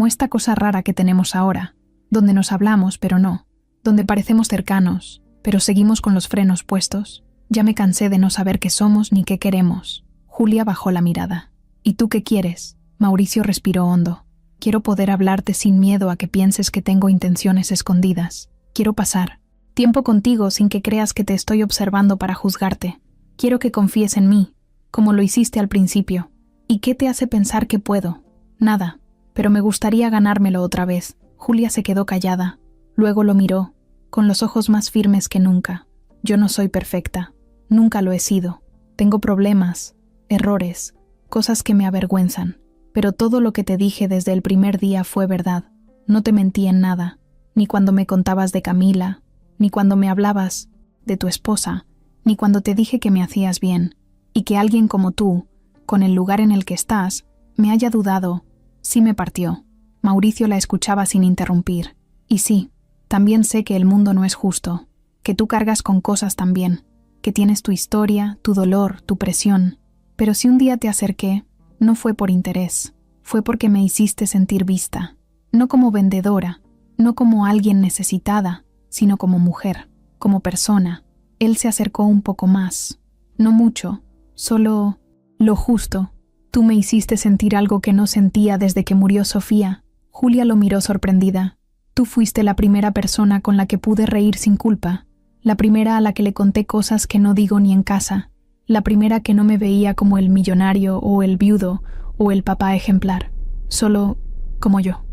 esta cosa rara que tenemos ahora, donde nos hablamos pero no, donde parecemos cercanos, pero seguimos con los frenos puestos. Ya me cansé de no saber qué somos ni qué queremos. Julia bajó la mirada. ¿Y tú qué quieres? Mauricio respiró hondo. Quiero poder hablarte sin miedo a que pienses que tengo intenciones escondidas. Quiero pasar tiempo contigo sin que creas que te estoy observando para juzgarte. Quiero que confíes en mí, como lo hiciste al principio. ¿Y qué te hace pensar que puedo? Nada, pero me gustaría ganármelo otra vez. Julia se quedó callada. Luego lo miró, con los ojos más firmes que nunca. Yo no soy perfecta. Nunca lo he sido. Tengo problemas, errores, cosas que me avergüenzan. Pero todo lo que te dije desde el primer día fue verdad. No te mentí en nada, ni cuando me contabas de Camila, ni cuando me hablabas de tu esposa, ni cuando te dije que me hacías bien, y que alguien como tú, con el lugar en el que estás, me haya dudado. Sí me partió. Mauricio la escuchaba sin interrumpir. Y sí, también sé que el mundo no es justo, que tú cargas con cosas también, que tienes tu historia, tu dolor, tu presión. Pero si un día te acerqué, no fue por interés, fue porque me hiciste sentir vista, no como vendedora, no como alguien necesitada, sino como mujer, como persona. Él se acercó un poco más, no mucho, solo lo justo. Tú me hiciste sentir algo que no sentía desde que murió Sofía. Julia lo miró sorprendida. Tú fuiste la primera persona con la que pude reír sin culpa, la primera a la que le conté cosas que no digo ni en casa. La primera que no me veía como el millonario o el viudo o el papá ejemplar, solo como yo.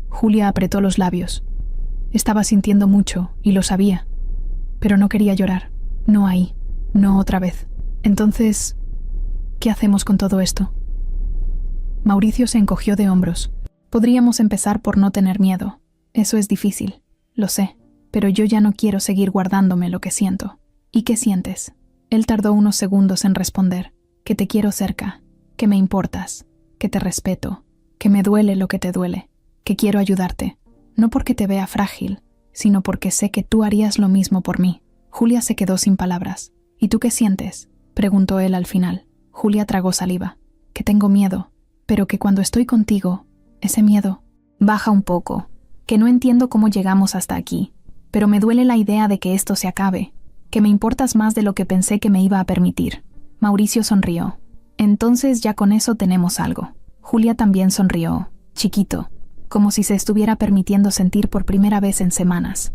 Julia apretó los labios. Estaba sintiendo mucho, y lo sabía. Pero no quería llorar. No ahí. No otra vez. Entonces, ¿qué hacemos con todo esto? Mauricio se encogió de hombros. Podríamos empezar por no tener miedo. Eso es difícil, lo sé, pero yo ya no quiero seguir guardándome lo que siento. ¿Y qué sientes? Él tardó unos segundos en responder. Que te quiero cerca, que me importas, que te respeto, que me duele lo que te duele, que quiero ayudarte. No porque te vea frágil, sino porque sé que tú harías lo mismo por mí. Julia se quedó sin palabras. ¿Y tú qué sientes?, preguntó él al final. Julia tragó saliva. Que tengo miedo, pero que cuando estoy contigo, ese miedo baja un poco. Que no entiendo cómo llegamos hasta aquí, pero me duele la idea de que esto se acabe, que me importas más de lo que pensé que me iba a permitir. Mauricio sonrió. Entonces ya con eso tenemos algo. Julia también sonrió, chiquito, como si se estuviera permitiendo sentir por primera vez en semanas.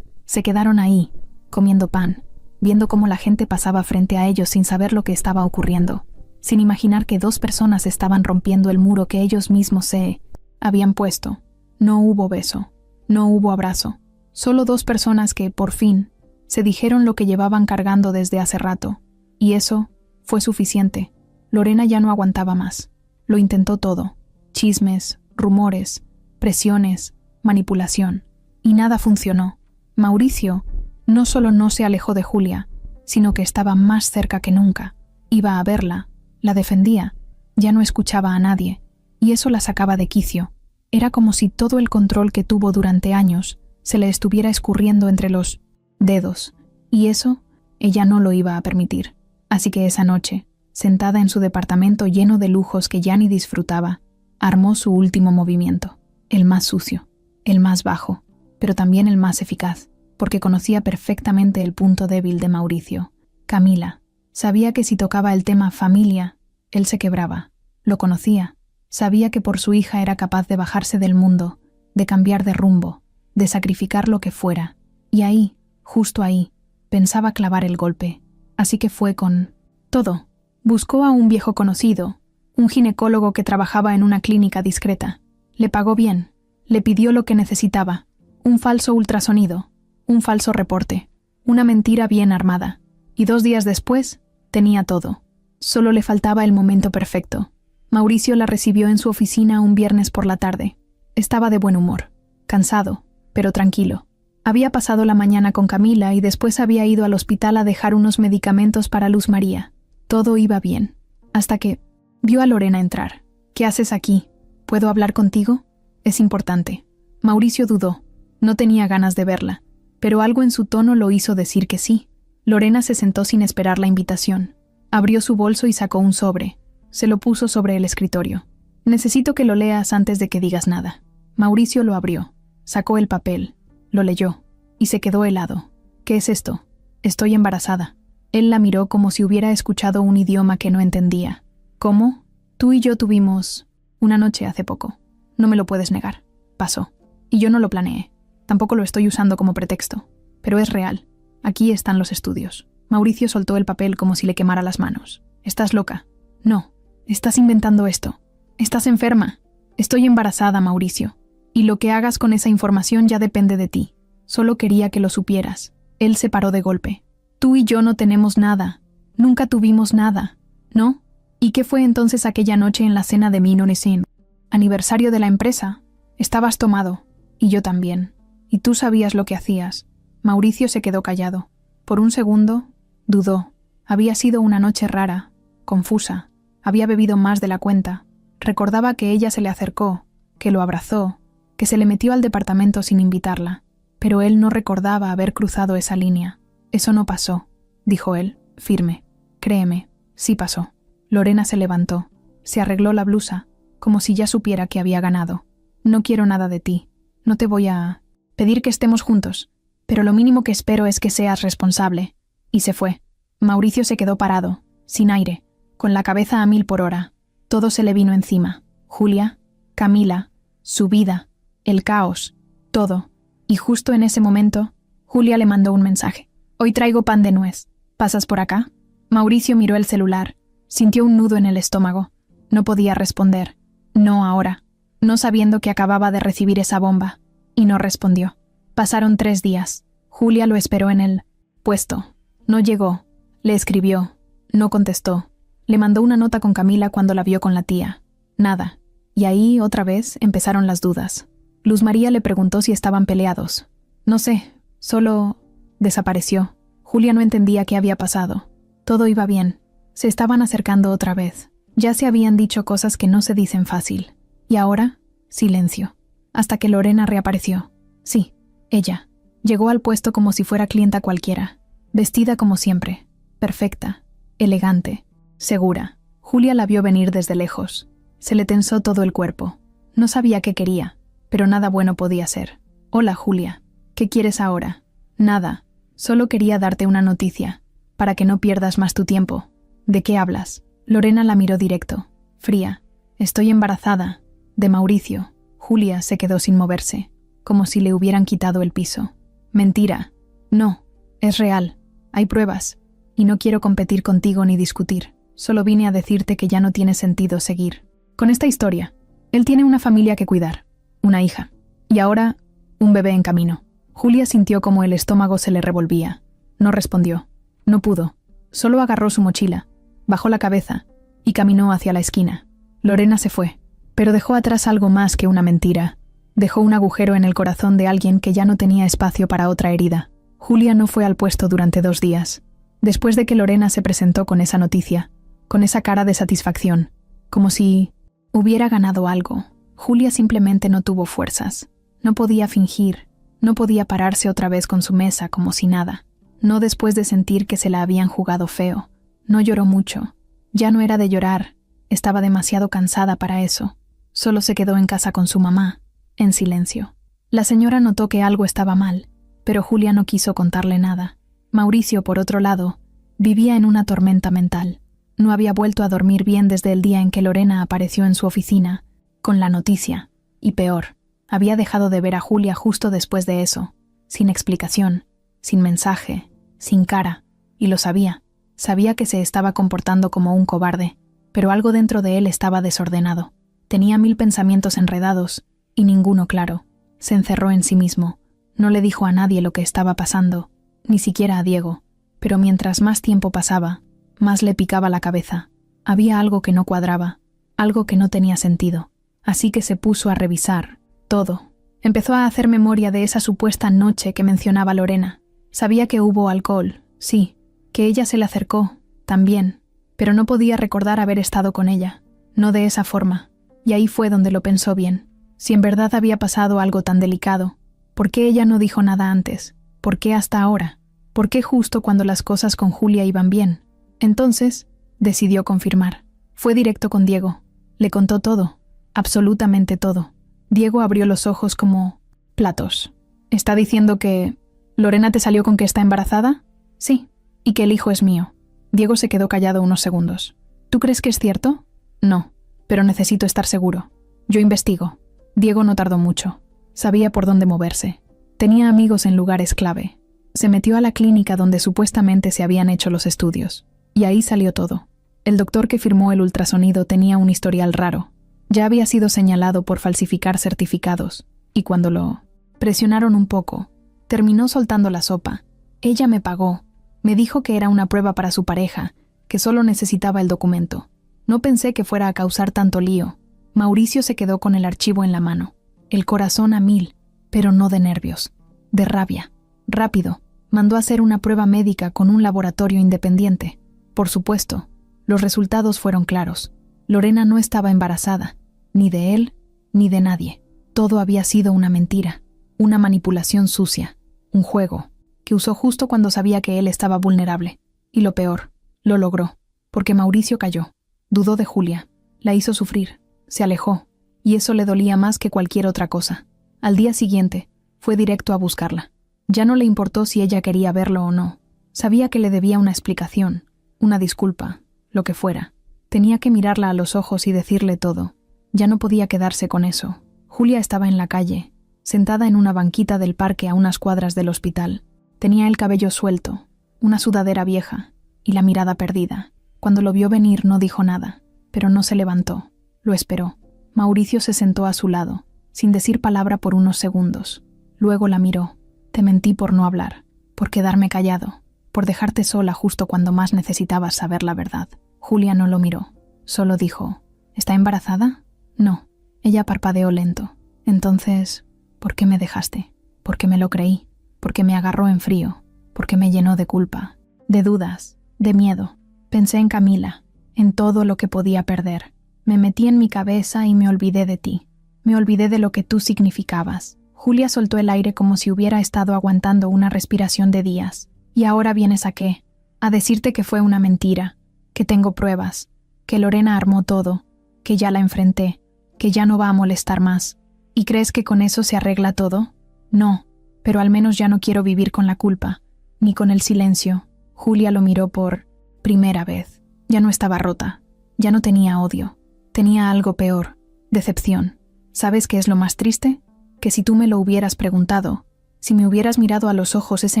Se quedaron ahí, comiendo pan, viendo cómo la gente pasaba frente a ellos sin saber lo que estaba ocurriendo, sin imaginar que dos personas estaban rompiendo el muro que ellos mismos se habían puesto. No hubo beso, no hubo abrazo, solo dos personas que, por fin, se dijeron lo que llevaban cargando desde hace rato, y eso fue suficiente. Lorena ya no aguantaba más. Lo intentó todo: chismes, rumores, presiones, manipulación, y nada funcionó. Mauricio no solo no se alejó de Julia, sino que estaba más cerca que nunca. Iba a verla, la defendía, ya no escuchaba a nadie, y eso la sacaba de quicio. Era como si todo el control que tuvo durante años se le estuviera escurriendo entre los dedos, y eso ella no lo iba a permitir. Así que esa noche, sentada en su departamento lleno de lujos que ya ni disfrutaba, armó su último movimiento, el más sucio, el más bajo, pero también el más eficaz, porque conocía perfectamente el punto débil de Mauricio. Camila. Sabía que si tocaba el tema familia, él se quebraba. Lo conocía. Sabía que por su hija era capaz de bajarse del mundo, de cambiar de rumbo, de sacrificar lo que fuera. Y ahí, justo ahí, pensaba clavar el golpe. Así que fue con todo. Buscó a un viejo conocido, un ginecólogo que trabajaba en una clínica discreta. Le pagó bien, le pidió lo que necesitaba: un falso ultrasonido, un falso reporte, una mentira bien armada. Y 2 días después, tenía todo. Solo le faltaba el momento perfecto. Mauricio la recibió en su oficina un viernes por la tarde. Estaba de buen humor, cansado, pero tranquilo. Había pasado la mañana con Camila y después había ido al hospital a dejar unos medicamentos para Luz María. Todo iba bien, hasta que vio a Lorena entrar. ¿Qué haces aquí? ¿Puedo hablar contigo? Es importante. Mauricio dudó. No tenía ganas de verla, pero algo en su tono lo hizo decir que sí. Lorena se sentó sin esperar la invitación. Abrió su bolso y sacó un sobre. Se lo puso sobre el escritorio. Necesito que lo leas antes de que digas nada. Mauricio lo abrió. Sacó el papel. Lo leyó. Y se quedó helado. ¿Qué es esto? Estoy embarazada. Él la miró como si hubiera escuchado un idioma que no entendía. ¿Cómo? Tú y yo tuvimos una noche hace poco. No me lo puedes negar. Pasó. Y yo no lo planeé. Tampoco lo estoy usando como pretexto. Pero es real. Aquí están los estudios. Mauricio soltó el papel como si le quemara las manos. ¿Estás loca? No. Estás inventando esto. Estás enferma. Estoy embarazada, Mauricio. Y lo que hagas con esa información ya depende de ti. Solo quería que lo supieras. Él se paró de golpe. Tú y yo no tenemos nada. Nunca tuvimos nada, ¿no? ¿Y qué fue entonces aquella noche en la cena de Minonesin? Aniversario de la empresa. Estabas tomado. Y yo también. Y tú sabías lo que hacías. Mauricio se quedó callado. Por un segundo, dudó. Había sido una noche rara, confusa. Había bebido más de la cuenta. Recordaba que ella se le acercó, que lo abrazó, que se le metió al departamento sin invitarla. Pero él no recordaba haber cruzado esa línea. Eso no pasó, dijo él, firme. Créeme, sí pasó. Lorena se levantó. Se arregló la blusa, como si ya supiera que había ganado. No quiero nada de ti. No te voy a pedir que estemos juntos, pero lo mínimo que espero es que seas responsable. Y se fue. Mauricio se quedó parado, sin aire, con la cabeza a 1000 por hora. Todo se le vino encima. Julia, Camila, su vida, el caos, todo. Y justo en ese momento, Julia le mandó un mensaje. Hoy traigo pan de nuez. ¿Pasas por acá? Mauricio miró el celular. Sintió un nudo en el estómago. No podía responder. No ahora. No sabiendo que acababa de recibir esa bomba. Y no respondió. Pasaron 3 días. Julia lo esperó en el puesto. No llegó. Le escribió. No contestó. Le mandó una nota con Camila cuando la vio con la tía. Nada. Y ahí, otra vez, empezaron las dudas. Luz María le preguntó si estaban peleados. No sé, solo desapareció. Julia no entendía qué había pasado. Todo iba bien. Se estaban acercando otra vez. Ya se habían dicho cosas que no se dicen fácil. Y ahora, silencio. Hasta que Lorena reapareció. Sí, ella. Llegó al puesto como si fuera clienta cualquiera. Vestida como siempre. Perfecta. Elegante. Segura. Julia la vio venir desde lejos. Se le tensó todo el cuerpo. No sabía qué quería, pero nada bueno podía ser. Hola, Julia. ¿Qué quieres ahora? Nada. Solo quería darte una noticia, para que no pierdas más tu tiempo. ¿De qué hablas? Lorena la miró directo, fría. Estoy embarazada. De Mauricio. Julia se quedó sin moverse, como si le hubieran quitado el piso. Mentira. No. Es real. Hay pruebas. Y no quiero competir contigo ni discutir. Solo vine a decirte que ya no tiene sentido seguir con esta historia. Él tiene una familia que cuidar, una hija. Y ahora, un bebé en camino. Julia sintió como el estómago se le revolvía. No respondió. No pudo. Solo agarró su mochila, bajó la cabeza y caminó hacia la esquina. Lorena se fue, pero dejó atrás algo más que una mentira. Dejó un agujero en el corazón de alguien que ya no tenía espacio para otra herida. Julia no fue al puesto durante 2 días. Después de que Lorena se presentó con esa noticia, con esa cara de satisfacción, como si hubiera ganado algo, Julia simplemente no tuvo fuerzas. No podía fingir, no podía pararse otra vez con su mesa como si nada. No después de sentir que se la habían jugado feo. No lloró mucho. Ya no era de llorar, estaba demasiado cansada para eso. Solo se quedó en casa con su mamá, en silencio. La señora notó que algo estaba mal, pero Julia no quiso contarle nada. Mauricio, por otro lado, vivía en una tormenta mental. No había vuelto a dormir bien desde el día en que Lorena apareció en su oficina, con la noticia. Y peor, había dejado de ver a Julia justo después de eso, sin explicación, sin mensaje, sin cara, y lo sabía. Sabía que se estaba comportando como un cobarde, pero algo dentro de él estaba desordenado. Tenía 1000 pensamientos enredados, y ninguno claro. Se encerró en sí mismo. No le dijo a nadie lo que estaba pasando, ni siquiera a Diego. Pero mientras más tiempo pasaba, más le picaba la cabeza. Había algo que no cuadraba, algo que no tenía sentido. Así que se puso a revisar todo. Empezó a hacer memoria de esa supuesta noche que mencionaba Lorena. Sabía que hubo alcohol, sí, que ella se le acercó, también, pero no podía recordar haber estado con ella, no de esa forma. Y ahí fue donde lo pensó bien. Si en verdad había pasado algo tan delicado, ¿por qué ella no dijo nada antes? ¿Por qué hasta ahora? ¿Por qué justo cuando las cosas con Julia iban bien? Entonces, decidió confirmar. Fue directo con Diego. Le contó todo, absolutamente todo. Diego abrió los ojos como platos. ¿Está diciendo que Lorena te salió con que está embarazada? Sí, y que el hijo es mío. Diego se quedó callado unos segundos. ¿Tú crees que es cierto? No, pero necesito estar seguro. Yo investigo. Diego no tardó mucho. Sabía por dónde moverse. Tenía amigos en lugares clave. Se metió a la clínica donde supuestamente se habían hecho los estudios. Y ahí salió todo. El doctor que firmó el ultrasonido tenía un historial raro. Ya había sido señalado por falsificar certificados. Y cuando lo presionaron un poco, terminó soltando la sopa. Ella me pagó. Me dijo que era una prueba para su pareja, que solo necesitaba el documento. No pensé que fuera a causar tanto lío. Mauricio se quedó con el archivo en la mano. El corazón a 1000, pero no de nervios. De rabia. Rápido. Mandó a hacer una prueba médica con un laboratorio independiente. Por supuesto, los resultados fueron claros. Lorena no estaba embarazada, ni de él, ni de nadie. Todo había sido una mentira, una manipulación sucia, un juego, que usó justo cuando sabía que él estaba vulnerable. Y lo peor, lo logró, porque Mauricio cayó. Dudó de Julia, la hizo sufrir, se alejó, y eso le dolía más que cualquier otra cosa. Al día siguiente, fue directo a buscarla. Ya no le importó si ella quería verlo o no. Sabía que le debía una explicación, una disculpa, lo que fuera. Tenía que mirarla a los ojos y decirle todo. Ya no podía quedarse con eso. Julia estaba en la calle, sentada en una banquita del parque a unas cuadras del hospital. Tenía el cabello suelto, una sudadera vieja y la mirada perdida. Cuando lo vio venir no dijo nada, pero no se levantó. Lo esperó. Mauricio se sentó a su lado, sin decir palabra por unos segundos. Luego la miró. Te mentí por no hablar, por quedarme callado, por dejarte sola justo cuando más necesitabas saber la verdad. Julia no lo miró, solo dijo: ¿Está embarazada? No. Ella parpadeó lento. Entonces, ¿por qué me dejaste? Porque me lo creí, porque me agarró en frío, porque me llenó de culpa, de dudas, de miedo. Pensé en Camila, en todo lo que podía perder. Me metí en mi cabeza y me olvidé de ti. Me olvidé de lo que tú significabas. Julia soltó el aire como si hubiera estado aguantando una respiración de días. ¿Y ahora vienes a qué? A decirte que fue una mentira, que tengo pruebas, que Lorena armó todo, que ya la enfrenté, que ya no va a molestar más. ¿Y crees que con eso se arregla todo? No, pero al menos ya no quiero vivir con la culpa, ni con el silencio. Julia lo miró por primera vez. Ya no estaba rota, ya no tenía odio, tenía algo peor, decepción. ¿Sabes qué es lo más triste? Que si tú me lo hubieras preguntado, si me hubieras mirado a los ojos ese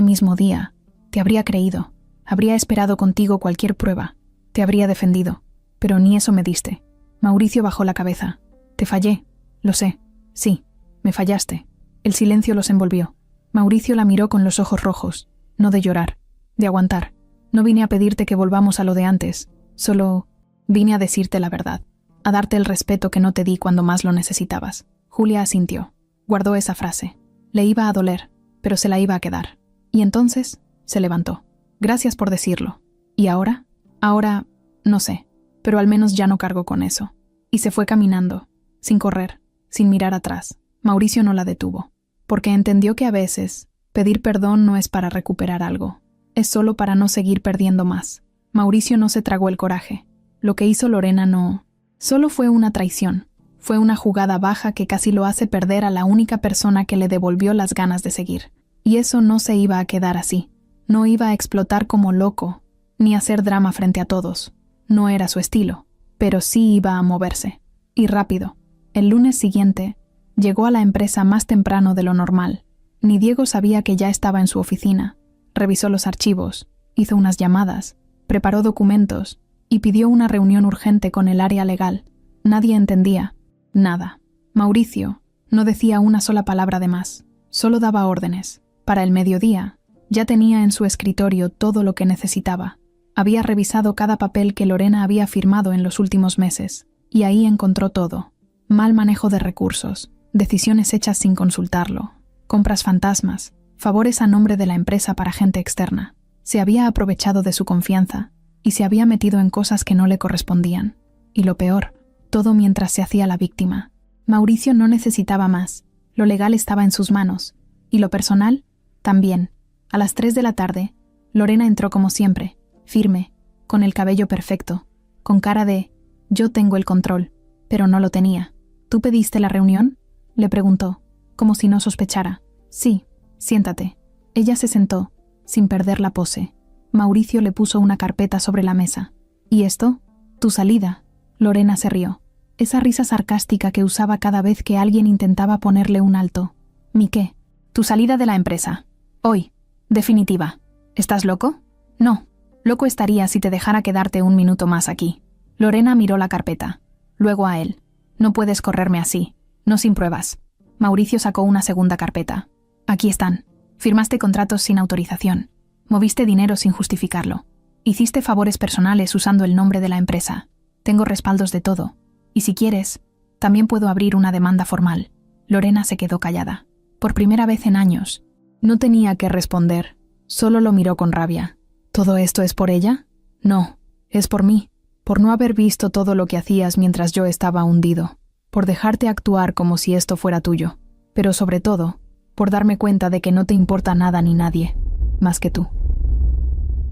mismo día, te habría creído, habría esperado contigo cualquier prueba, te habría defendido, pero ni eso me diste. Mauricio bajó la cabeza. Te fallé, lo sé, sí, me fallaste. El silencio los envolvió. Mauricio la miró con los ojos rojos, no de llorar, de aguantar. No vine a pedirte que volvamos a lo de antes, solo vine a decirte la verdad, a darte el respeto que no te di cuando más lo necesitabas. Julia asintió. Guardó esa frase. Le iba a doler, pero se la iba a quedar. Y entonces se levantó. Gracias por decirlo. ¿Y ahora? Ahora, no sé, pero al menos ya no cargo con eso. Y se fue caminando, sin correr, sin mirar atrás. Mauricio no la detuvo, porque entendió que a veces pedir perdón no es para recuperar algo, es solo para no seguir perdiendo más. Mauricio no se tragó el coraje. Lo que hizo Lorena no... Solo fue una traición. Fue una jugada baja que casi lo hace perder a la única persona que le devolvió las ganas de seguir. Y eso no se iba a quedar así. No iba a explotar como loco, ni hacer drama frente a todos. No era su estilo, pero sí iba a moverse. Y rápido. El lunes siguiente, llegó a la empresa más temprano de lo normal. Ni Diego sabía que ya estaba en su oficina. Revisó los archivos, hizo unas llamadas, preparó documentos y pidió una reunión urgente con el área legal. Nadie entendía. Nada. Mauricio no decía una sola palabra de más, solo daba órdenes. Para el mediodía, ya tenía en su escritorio todo lo que necesitaba. Había revisado cada papel que Lorena había firmado en los últimos meses, y ahí encontró todo. Mal manejo de recursos, decisiones hechas sin consultarlo, compras fantasmas, favores a nombre de la empresa para gente externa. Se había aprovechado de su confianza, y se había metido en cosas que no le correspondían. Y lo peor, todo mientras se hacía la víctima. Mauricio no necesitaba más. Lo legal estaba en sus manos. Y lo personal, también. A las 3 de la tarde, Lorena entró como siempre, firme, con el cabello perfecto, con cara de «yo tengo el control», pero no lo tenía. «¿Tú pediste la reunión?», le preguntó, como si no sospechara. «Sí, siéntate». Ella se sentó, sin perder la pose. Mauricio le puso una carpeta sobre la mesa. «¿Y esto? Tu salida». Lorena se rió. Esa risa sarcástica que usaba cada vez que alguien intentaba ponerle un alto. «¿Mi qué?» «Tu salida de la empresa. Hoy. Definitiva. ¿Estás loco?» «No. Loco estaría si te dejara quedarte un minuto más aquí». Lorena miró la carpeta. Luego a él. «No puedes correrme así. No sin pruebas». Mauricio sacó una segunda carpeta. «Aquí están. Firmaste contratos sin autorización. Moviste dinero sin justificarlo. Hiciste favores personales usando el nombre de la empresa. Tengo respaldos de todo. Y si quieres, también puedo abrir una demanda formal». Lorena se quedó callada. Por primera vez en años. No tenía que responder. Solo lo miró con rabia. ¿Todo esto es por ella? No, es por mí. Por no haber visto todo lo que hacías mientras yo estaba hundido. Por dejarte actuar como si esto fuera tuyo. Pero sobre todo, por darme cuenta de que no te importa nada ni nadie, más que tú.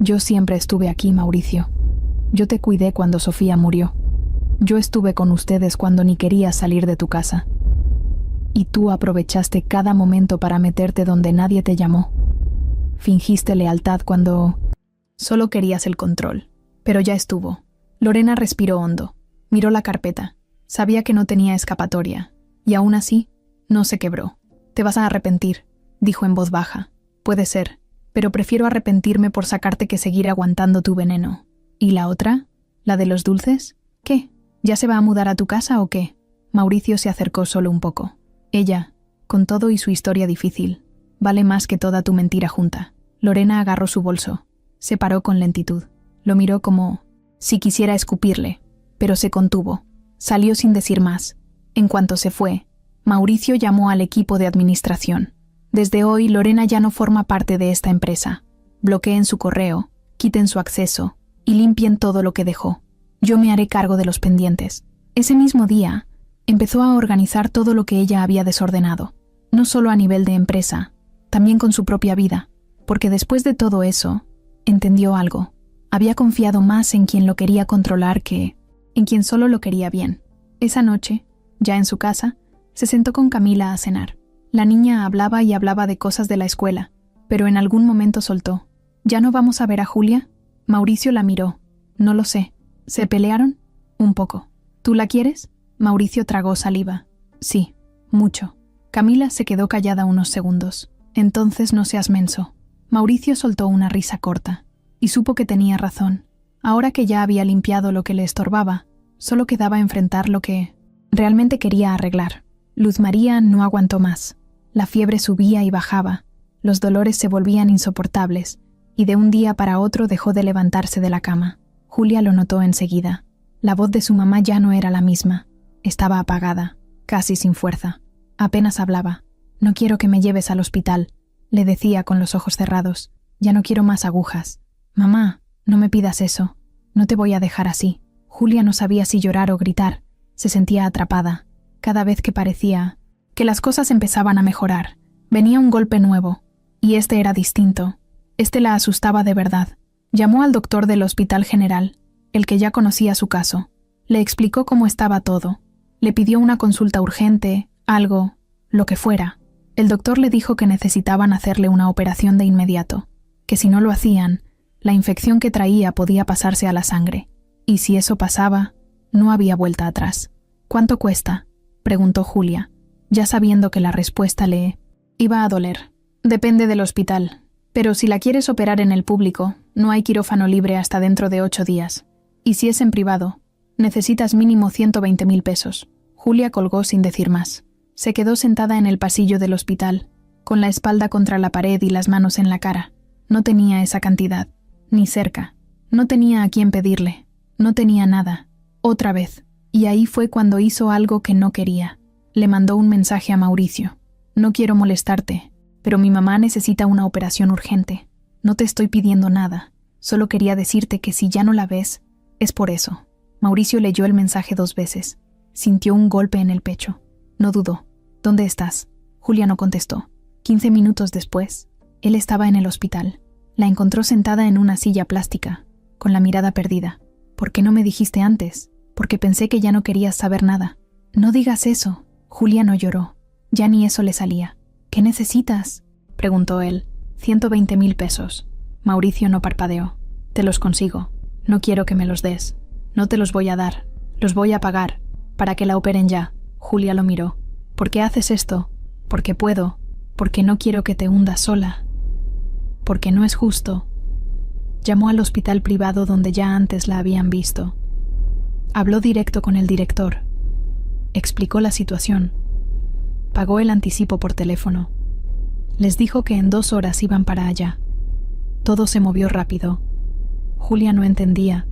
Yo siempre estuve aquí, Mauricio. Yo te cuidé cuando Sofía murió. Yo estuve con ustedes cuando ni querías salir de tu casa. Y tú aprovechaste cada momento para meterte donde nadie te llamó. Fingiste lealtad cuando solo querías el control. Pero ya estuvo. Lorena respiró hondo. Miró la carpeta. Sabía que no tenía escapatoria. Y aún así, no se quebró. «Te vas a arrepentir», dijo en voz baja. «Puede ser, pero prefiero arrepentirme por sacarte que seguir aguantando tu veneno». «¿Y la otra? ¿La de los dulces? ¿Qué? ¿Ya se va a mudar a tu casa o qué?» Mauricio se acercó solo un poco. Ella, con todo y su historia difícil, Vale más que toda tu mentira junta. Lorena agarró su bolso. Se paró con lentitud. Lo miró como si quisiera escupirle, pero se contuvo. Salió sin decir más. En cuanto se fue, Mauricio llamó al equipo de administración. Desde hoy, Lorena ya no forma parte de esta empresa. Bloqueen su correo, quiten su acceso y limpien todo lo que dejó. Yo me haré cargo de los pendientes. Ese mismo día, empezó a organizar todo lo que ella había desordenado, no solo a nivel de empresa, también con su propia vida, porque después de todo eso, entendió algo. Había confiado más en quien lo quería controlar que en quien solo lo quería bien. Esa noche, ya en su casa, se sentó con Camila a cenar. La niña hablaba y hablaba de cosas de la escuela, pero en algún momento soltó. ¿Ya no vamos a ver a Julia? Mauricio la miró. No lo sé. ¿Se pelearon? Un poco. ¿Tú la quieres? Mauricio tragó saliva. Sí, mucho. Camila se quedó callada unos segundos. Entonces no seas menso. Mauricio soltó una risa corta, y supo que tenía razón. Ahora que ya había limpiado lo que le estorbaba, solo quedaba enfrentar lo que realmente quería arreglar. Luz María no aguantó más. La fiebre subía y bajaba, los dolores se volvían insoportables, y de un día para otro dejó de levantarse de la cama. Julia lo notó enseguida. La voz de su mamá ya no era la misma. Estaba apagada, casi sin fuerza. Apenas hablaba. «No quiero que me lleves al hospital», le decía con los ojos cerrados. «Ya no quiero más agujas». «Mamá, no me pidas eso. No te voy a dejar así». Julia no sabía si llorar o gritar. Se sentía atrapada. Cada vez que parecía que las cosas empezaban a mejorar, venía un golpe nuevo. Y este era distinto. Este la asustaba de verdad. Llamó al doctor del Hospital General, el que ya conocía su caso. Le explicó cómo estaba todo. Le pidió una consulta urgente, algo, lo que fuera. El doctor le dijo que necesitaban hacerle una operación de inmediato, que si no lo hacían, la infección que traía podía pasarse a la sangre. Y si eso pasaba, no había vuelta atrás. «¿Cuánto cuesta?», preguntó Julia, ya sabiendo que la respuesta le iba a doler. «Depende del hospital, pero si la quieres operar en el público, no hay quirófano libre hasta dentro de 8 días. Y si es en privado, necesitas mínimo 120.000 pesos». Julia colgó sin decir más. Se quedó sentada en el pasillo del hospital, con la espalda contra la pared y las manos en la cara. No tenía esa cantidad, ni cerca. No tenía a quién pedirle. No tenía nada. Otra vez. Y ahí fue cuando hizo algo que no quería. Le mandó un mensaje a Mauricio. «No quiero molestarte, pero mi mamá necesita una operación urgente. No te estoy pidiendo nada. Solo quería decirte que si ya no la ves, es por eso». Mauricio leyó el mensaje 2 veces. Sintió un golpe en el pecho. No dudó. «¿Dónde estás?». Julia no contestó. 15 minutos después, él estaba en el hospital. La encontró sentada en una silla plástica, con la mirada perdida. «¿Por qué no me dijiste antes? Porque pensé que ya no querías saber nada». «No digas eso». Julia no lloró. Ya ni eso le salía. «¿Qué necesitas?», preguntó él. 120.000 pesos. Mauricio no parpadeó. «Te los consigo. No quiero que me los des. No te los voy a dar. Los voy a pagar. Para que la operen ya». Julia lo miró. «¿Por qué haces esto?». «Porque puedo. Porque no quiero que te hundas sola. Porque no es justo». Llamó al hospital privado donde ya antes la habían visto. Habló directo con el director. Explicó la situación. Pagó el anticipo por teléfono. Les dijo que en 2 horas iban para allá. Todo se movió rápido. Julia no entendía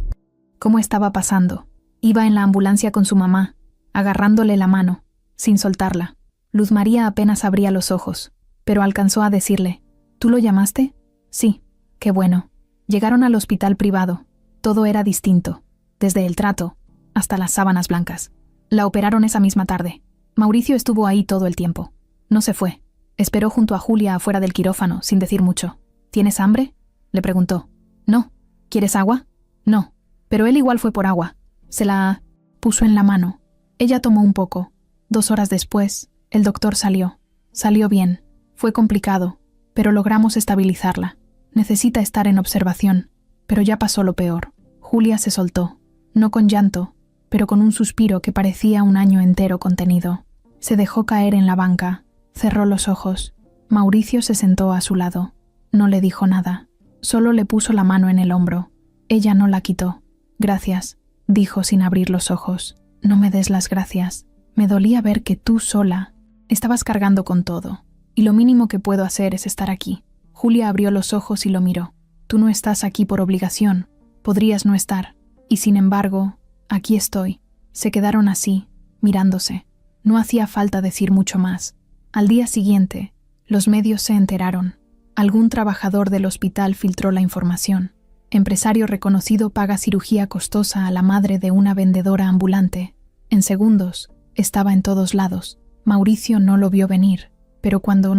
cómo estaba pasando. Iba en la ambulancia con su mamá, agarrándole la mano, sin soltarla. Luz María apenas abría los ojos, pero alcanzó a decirle: «¿Tú lo llamaste?». «Sí». «Qué bueno». Llegaron al hospital privado. Todo era distinto, desde el trato hasta las sábanas blancas. La operaron esa misma tarde. Mauricio estuvo ahí todo el tiempo. No se fue. Esperó junto a Julia afuera del quirófano, sin decir mucho. «¿Tienes hambre?», le preguntó. «No». «¿Quieres agua?». «No». Pero él igual fue por agua. Se la puso en la mano. Ella tomó un poco. 2 horas después, el doctor salió. Salió bien. Fue complicado, pero logramos estabilizarla. Necesita estar en observación, pero ya pasó lo peor. Julia se soltó, no con llanto, pero con un suspiro que parecía un año entero contenido. Se dejó caer en la banca, cerró los ojos. Mauricio se sentó a su lado. No le dijo nada, solo le puso la mano en el hombro. Ella no la quitó. «Gracias», dijo sin abrir los ojos. «No me des las gracias. Me dolía ver que tú sola estabas cargando con todo. y lo mínimo que puedo hacer es estar aquí. Julia abrió los ojos y lo miró. Tú no estás aquí por obligación. Podrías no estar. Y sin embargo, aquí estoy. Se quedaron así, mirándose. No hacía falta decir mucho más. Al día siguiente, los medios se enteraron. Algún trabajador del hospital filtró la información. Empresario reconocido paga cirugía costosa a la madre de una vendedora ambulante. En segundos, estaba en todos lados. Mauricio no lo vio venir, pero cuando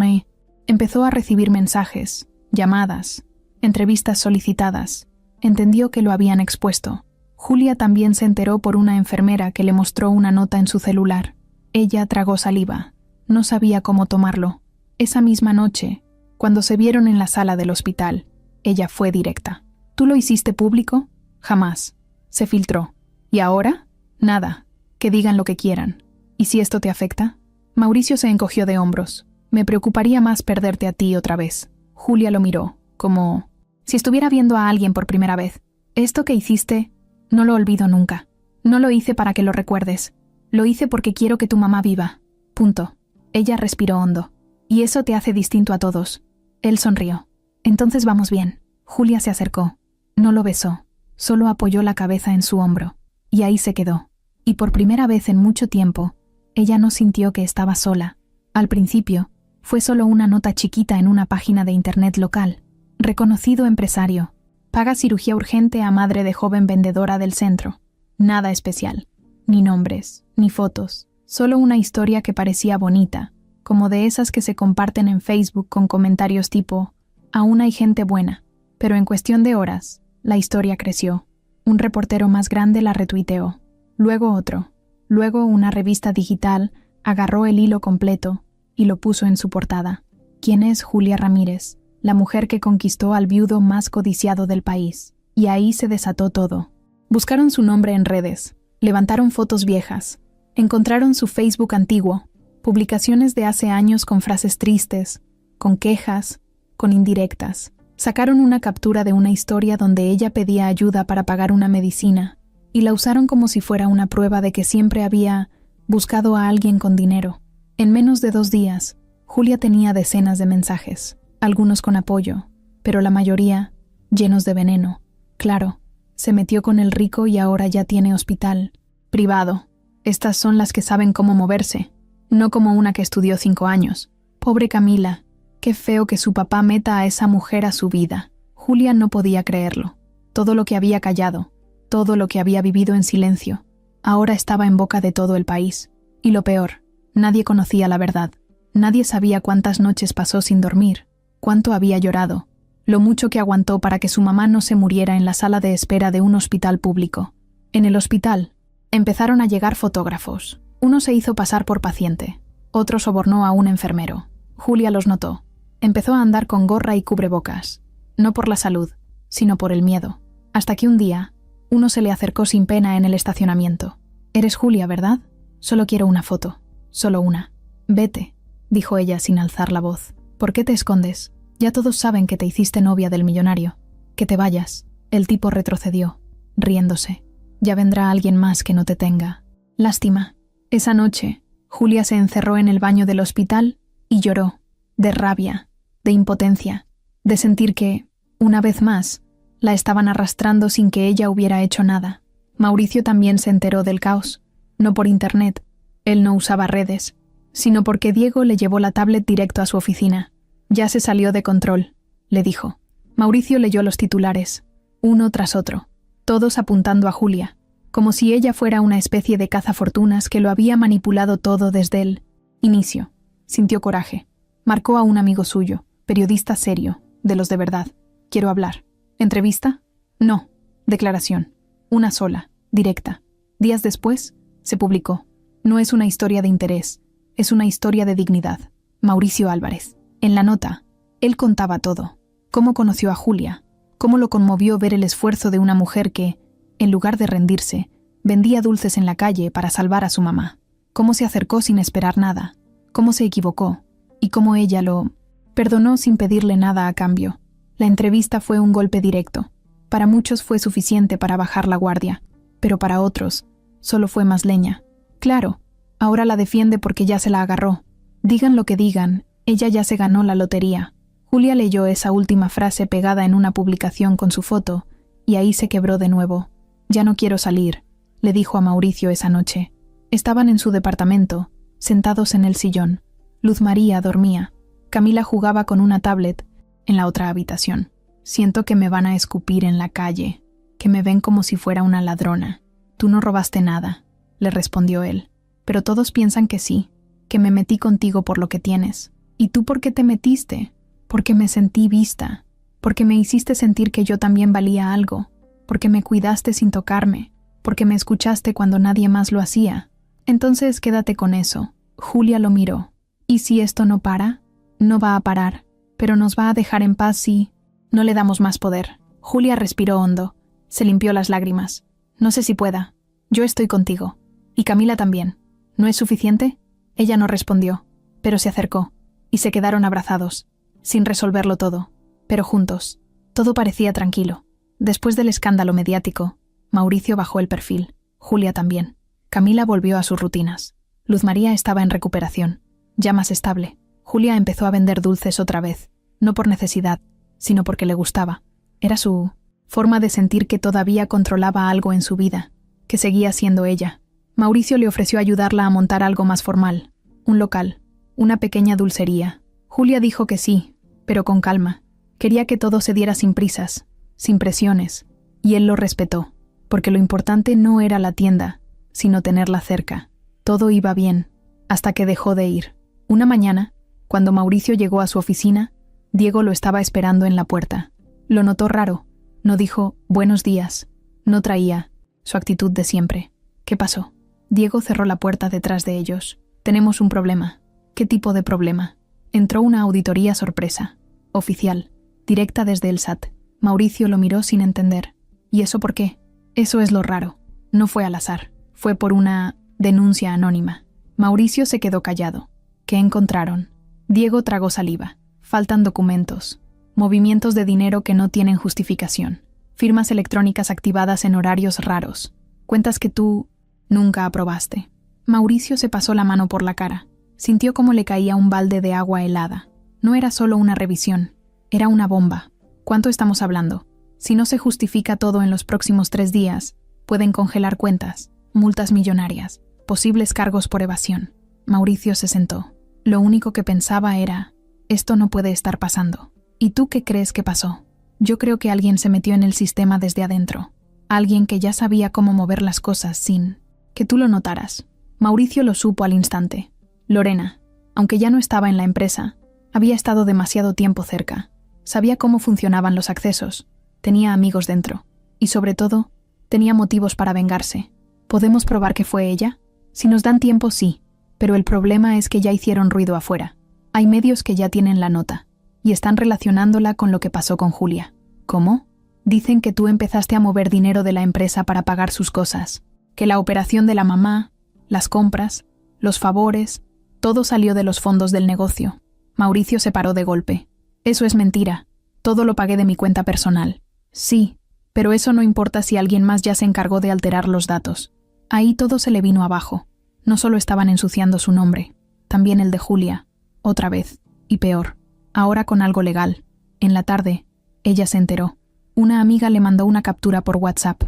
empezó a recibir mensajes, llamadas, entrevistas solicitadas, entendió que lo habían expuesto. Julia también se enteró por una enfermera que le mostró una nota en su celular. Ella tragó saliva. No sabía cómo tomarlo. Esa misma noche, cuando se vieron en la sala del hospital, ella fue directa. ¿Tú lo hiciste público? Jamás. Se filtró. ¿Y ahora? Nada. Que digan lo que quieran. ¿Y si esto te afecta? Mauricio se encogió de hombros. Me preocuparía más perderte a ti otra vez. Julia lo miró, como si estuviera viendo a alguien por primera vez. Esto que hiciste, no lo olvido nunca. No lo hice para que lo recuerdes. Lo hice porque quiero que tu mamá viva. Punto. Ella respiró hondo. Y eso te hace distinto a todos. Él sonrió. Entonces vamos bien. Julia se acercó. No lo besó. Solo apoyó la cabeza en su hombro. Y ahí se quedó. Y por primera vez en mucho tiempo, ella no sintió que estaba sola. Al principio, fue solo una nota chiquita en una página de internet local. Reconocido empresario. Paga cirugía urgente a madre de joven vendedora del centro. Nada especial. Ni nombres, ni fotos. Solo una historia que parecía bonita, como de esas que se comparten en Facebook con comentarios tipo «Aún hay gente buena». Pero en cuestión de horas, la historia creció. Un reportero más grande la retuiteó. Luego otro. Luego una revista digital agarró el hilo completo y lo puso en su portada. ¿Quién es Julia Ramírez? La mujer que conquistó al viudo más codiciado del país. Y ahí se desató todo. Buscaron su nombre en redes, levantaron fotos viejas, encontraron su Facebook antiguo, publicaciones de hace años con frases tristes, con quejas, con indirectas. Sacaron una captura de una historia donde ella pedía ayuda para pagar una medicina y la usaron como si fuera una prueba de que siempre había buscado a alguien con dinero. En menos de 2 días, Julia tenía decenas de mensajes, algunos con apoyo, pero la mayoría llenos de veneno. Claro, se metió con el rico y ahora ya tiene hospital privado. Estas son las que saben cómo moverse, no como una que estudió 5 años. Pobre Camila. Qué feo que su papá meta a esa mujer a su vida. Julia no podía creerlo. Todo lo que había callado, todo lo que había vivido en silencio, ahora estaba en boca de todo el país. Y lo peor, nadie conocía la verdad. Nadie sabía cuántas noches pasó sin dormir, cuánto había llorado, lo mucho que aguantó para que su mamá no se muriera en la sala de espera de un hospital público. En el hospital, empezaron a llegar fotógrafos. Uno se hizo pasar por paciente, otro sobornó a un enfermero. Julia los notó. Empezó a andar con gorra y cubrebocas, no por la salud, sino por el miedo, hasta que un día, uno se le acercó sin pena en el estacionamiento. «Eres Julia, ¿verdad? Solo quiero una foto, solo una». «Vete», dijo ella sin alzar la voz. «¿Por qué te escondes? Ya todos saben que te hiciste novia del millonario. Que te vayas». El tipo retrocedió, riéndose. «Ya vendrá alguien más que no te tenga». Lástima. Esa noche, Julia se encerró en el baño del hospital y lloró, de rabia, de impotencia, de sentir que, una vez más, la estaban arrastrando sin que ella hubiera hecho nada. Mauricio también se enteró del caos, no por internet, él no usaba redes, sino porque Diego le llevó la tablet directo a su oficina. «Ya se salió de control», le dijo. Mauricio leyó los titulares, uno tras otro, todos apuntando a Julia, como si ella fuera una especie de cazafortunas que lo había manipulado todo desde el inicio. Sintió coraje. Marcó a un amigo suyo, periodista serio, de los de verdad. «Quiero hablar». ¿Entrevista? No. Declaración. Una sola, directa. Días después, se publicó. No es una historia de interés, es una historia de dignidad. Mauricio Álvarez. En la nota, él contaba todo. Cómo conoció a Julia, cómo lo conmovió ver el esfuerzo de una mujer que, en lugar de rendirse, vendía dulces en la calle para salvar a su mamá. Cómo se acercó sin esperar nada, cómo se equivocó, y cómo ella lo perdonó sin pedirle nada a cambio. La entrevista fue un golpe directo. Para muchos fue suficiente para bajar la guardia, pero para otros solo fue más leña. Claro, ahora la defiende porque ya se la agarró. Digan lo que digan, Ella ya se ganó la lotería. Julia leyó esa última frase pegada en una publicación con su foto, y ahí se quebró de nuevo. «Ya no quiero salir», le dijo a Mauricio esa noche. Estaban en su departamento, sentados en el sillón. Luz María dormía. Camila jugaba con una tablet en la otra habitación. «Siento que me van a escupir en la calle, que me ven como si fuera una ladrona». «Tú no robaste nada», le respondió él. «Pero todos piensan que sí, que me metí contigo por lo que tienes». «¿Y tú por qué te metiste?» «Porque me sentí vista, porque me hiciste sentir que yo también valía algo, porque me cuidaste sin tocarme, porque me escuchaste cuando nadie más lo hacía. Entonces quédate con eso». Julia lo miró. «¿Y si esto no para?» «No va a parar, pero nos va a dejar en paz si no le damos más poder». Julia respiró hondo. Se limpió las lágrimas. «No sé si pueda. Yo estoy contigo. Y Camila también. ¿No es suficiente?» Ella no respondió, pero se acercó, y se quedaron abrazados, sin resolverlo todo, pero juntos. Todo parecía tranquilo. Después del escándalo mediático, Mauricio bajó el perfil, Julia también. Camila volvió a sus rutinas. Luz María estaba en recuperación, ya más estable. Julia empezó a vender dulces otra vez, no por necesidad, sino porque le gustaba. Era su forma de sentir que todavía controlaba algo en su vida, que seguía siendo ella. Mauricio le ofreció ayudarla a montar algo más formal, un local, una pequeña dulcería. Julia dijo que sí, pero con calma. Quería que todo se diera sin prisas, sin presiones, y él lo respetó, porque lo importante no era la tienda, sino tenerla cerca. Todo iba bien, hasta que dejó de ir. Una mañana, cuando Mauricio llegó a su oficina, Diego lo estaba esperando en la puerta. Lo notó raro. No dijo «buenos días». No traía su actitud de siempre. «¿Qué pasó?» Diego cerró la puerta detrás de ellos. «Tenemos un problema». «¿Qué tipo de problema?» Entró una auditoría sorpresa, oficial, directa desde el SAT. Mauricio lo miró sin entender. ¿Y eso por qué? Eso es lo raro. No fue al azar. Fue por una denuncia anónima. Mauricio se quedó callado. ¿Qué encontraron? Diego tragó saliva. Faltan documentos. Movimientos de dinero que no tienen justificación. Firmas electrónicas activadas en horarios raros. Cuentas que tú nunca aprobaste. Mauricio se pasó la mano por la cara. Sintió como le caía un balde de agua helada. No era solo una revisión. Era una bomba. ¿Cuánto estamos hablando? Si no se justifica todo en los próximos 3 días, pueden congelar cuentas, multas millonarias, posibles cargos por evasión. Mauricio se sentó. Lo único que pensaba era, esto no puede estar pasando. ¿Y tú qué crees que pasó? Yo creo que alguien se metió en el sistema desde adentro. Alguien que ya sabía cómo mover las cosas sin que tú lo notaras. Mauricio lo supo al instante. Lorena, aunque ya no estaba en la empresa, había estado demasiado tiempo cerca. Sabía cómo funcionaban los accesos. Tenía amigos dentro. Y sobre todo, tenía motivos para vengarse. ¿Podemos probar que fue ella? Si nos dan tiempo, sí. Pero el problema es que ya hicieron ruido afuera. Hay medios que ya tienen la nota. Y están relacionándola con lo que pasó con Julia. ¿Cómo? Dicen que tú empezaste a mover dinero de la empresa para pagar sus cosas. Que la operación de la mamá, las compras, los favores, todo salió de los fondos del negocio. Mauricio se paró de golpe. Eso es mentira. Todo lo pagué de mi cuenta personal. Sí, pero eso no importa si alguien más ya se encargó de alterar los datos. Ahí todo se le vino abajo. No solo estaban ensuciando su nombre, también el de Julia. Otra vez. Y peor. Ahora con algo legal. En la tarde, ella se enteró. Una amiga le mandó una captura por WhatsApp.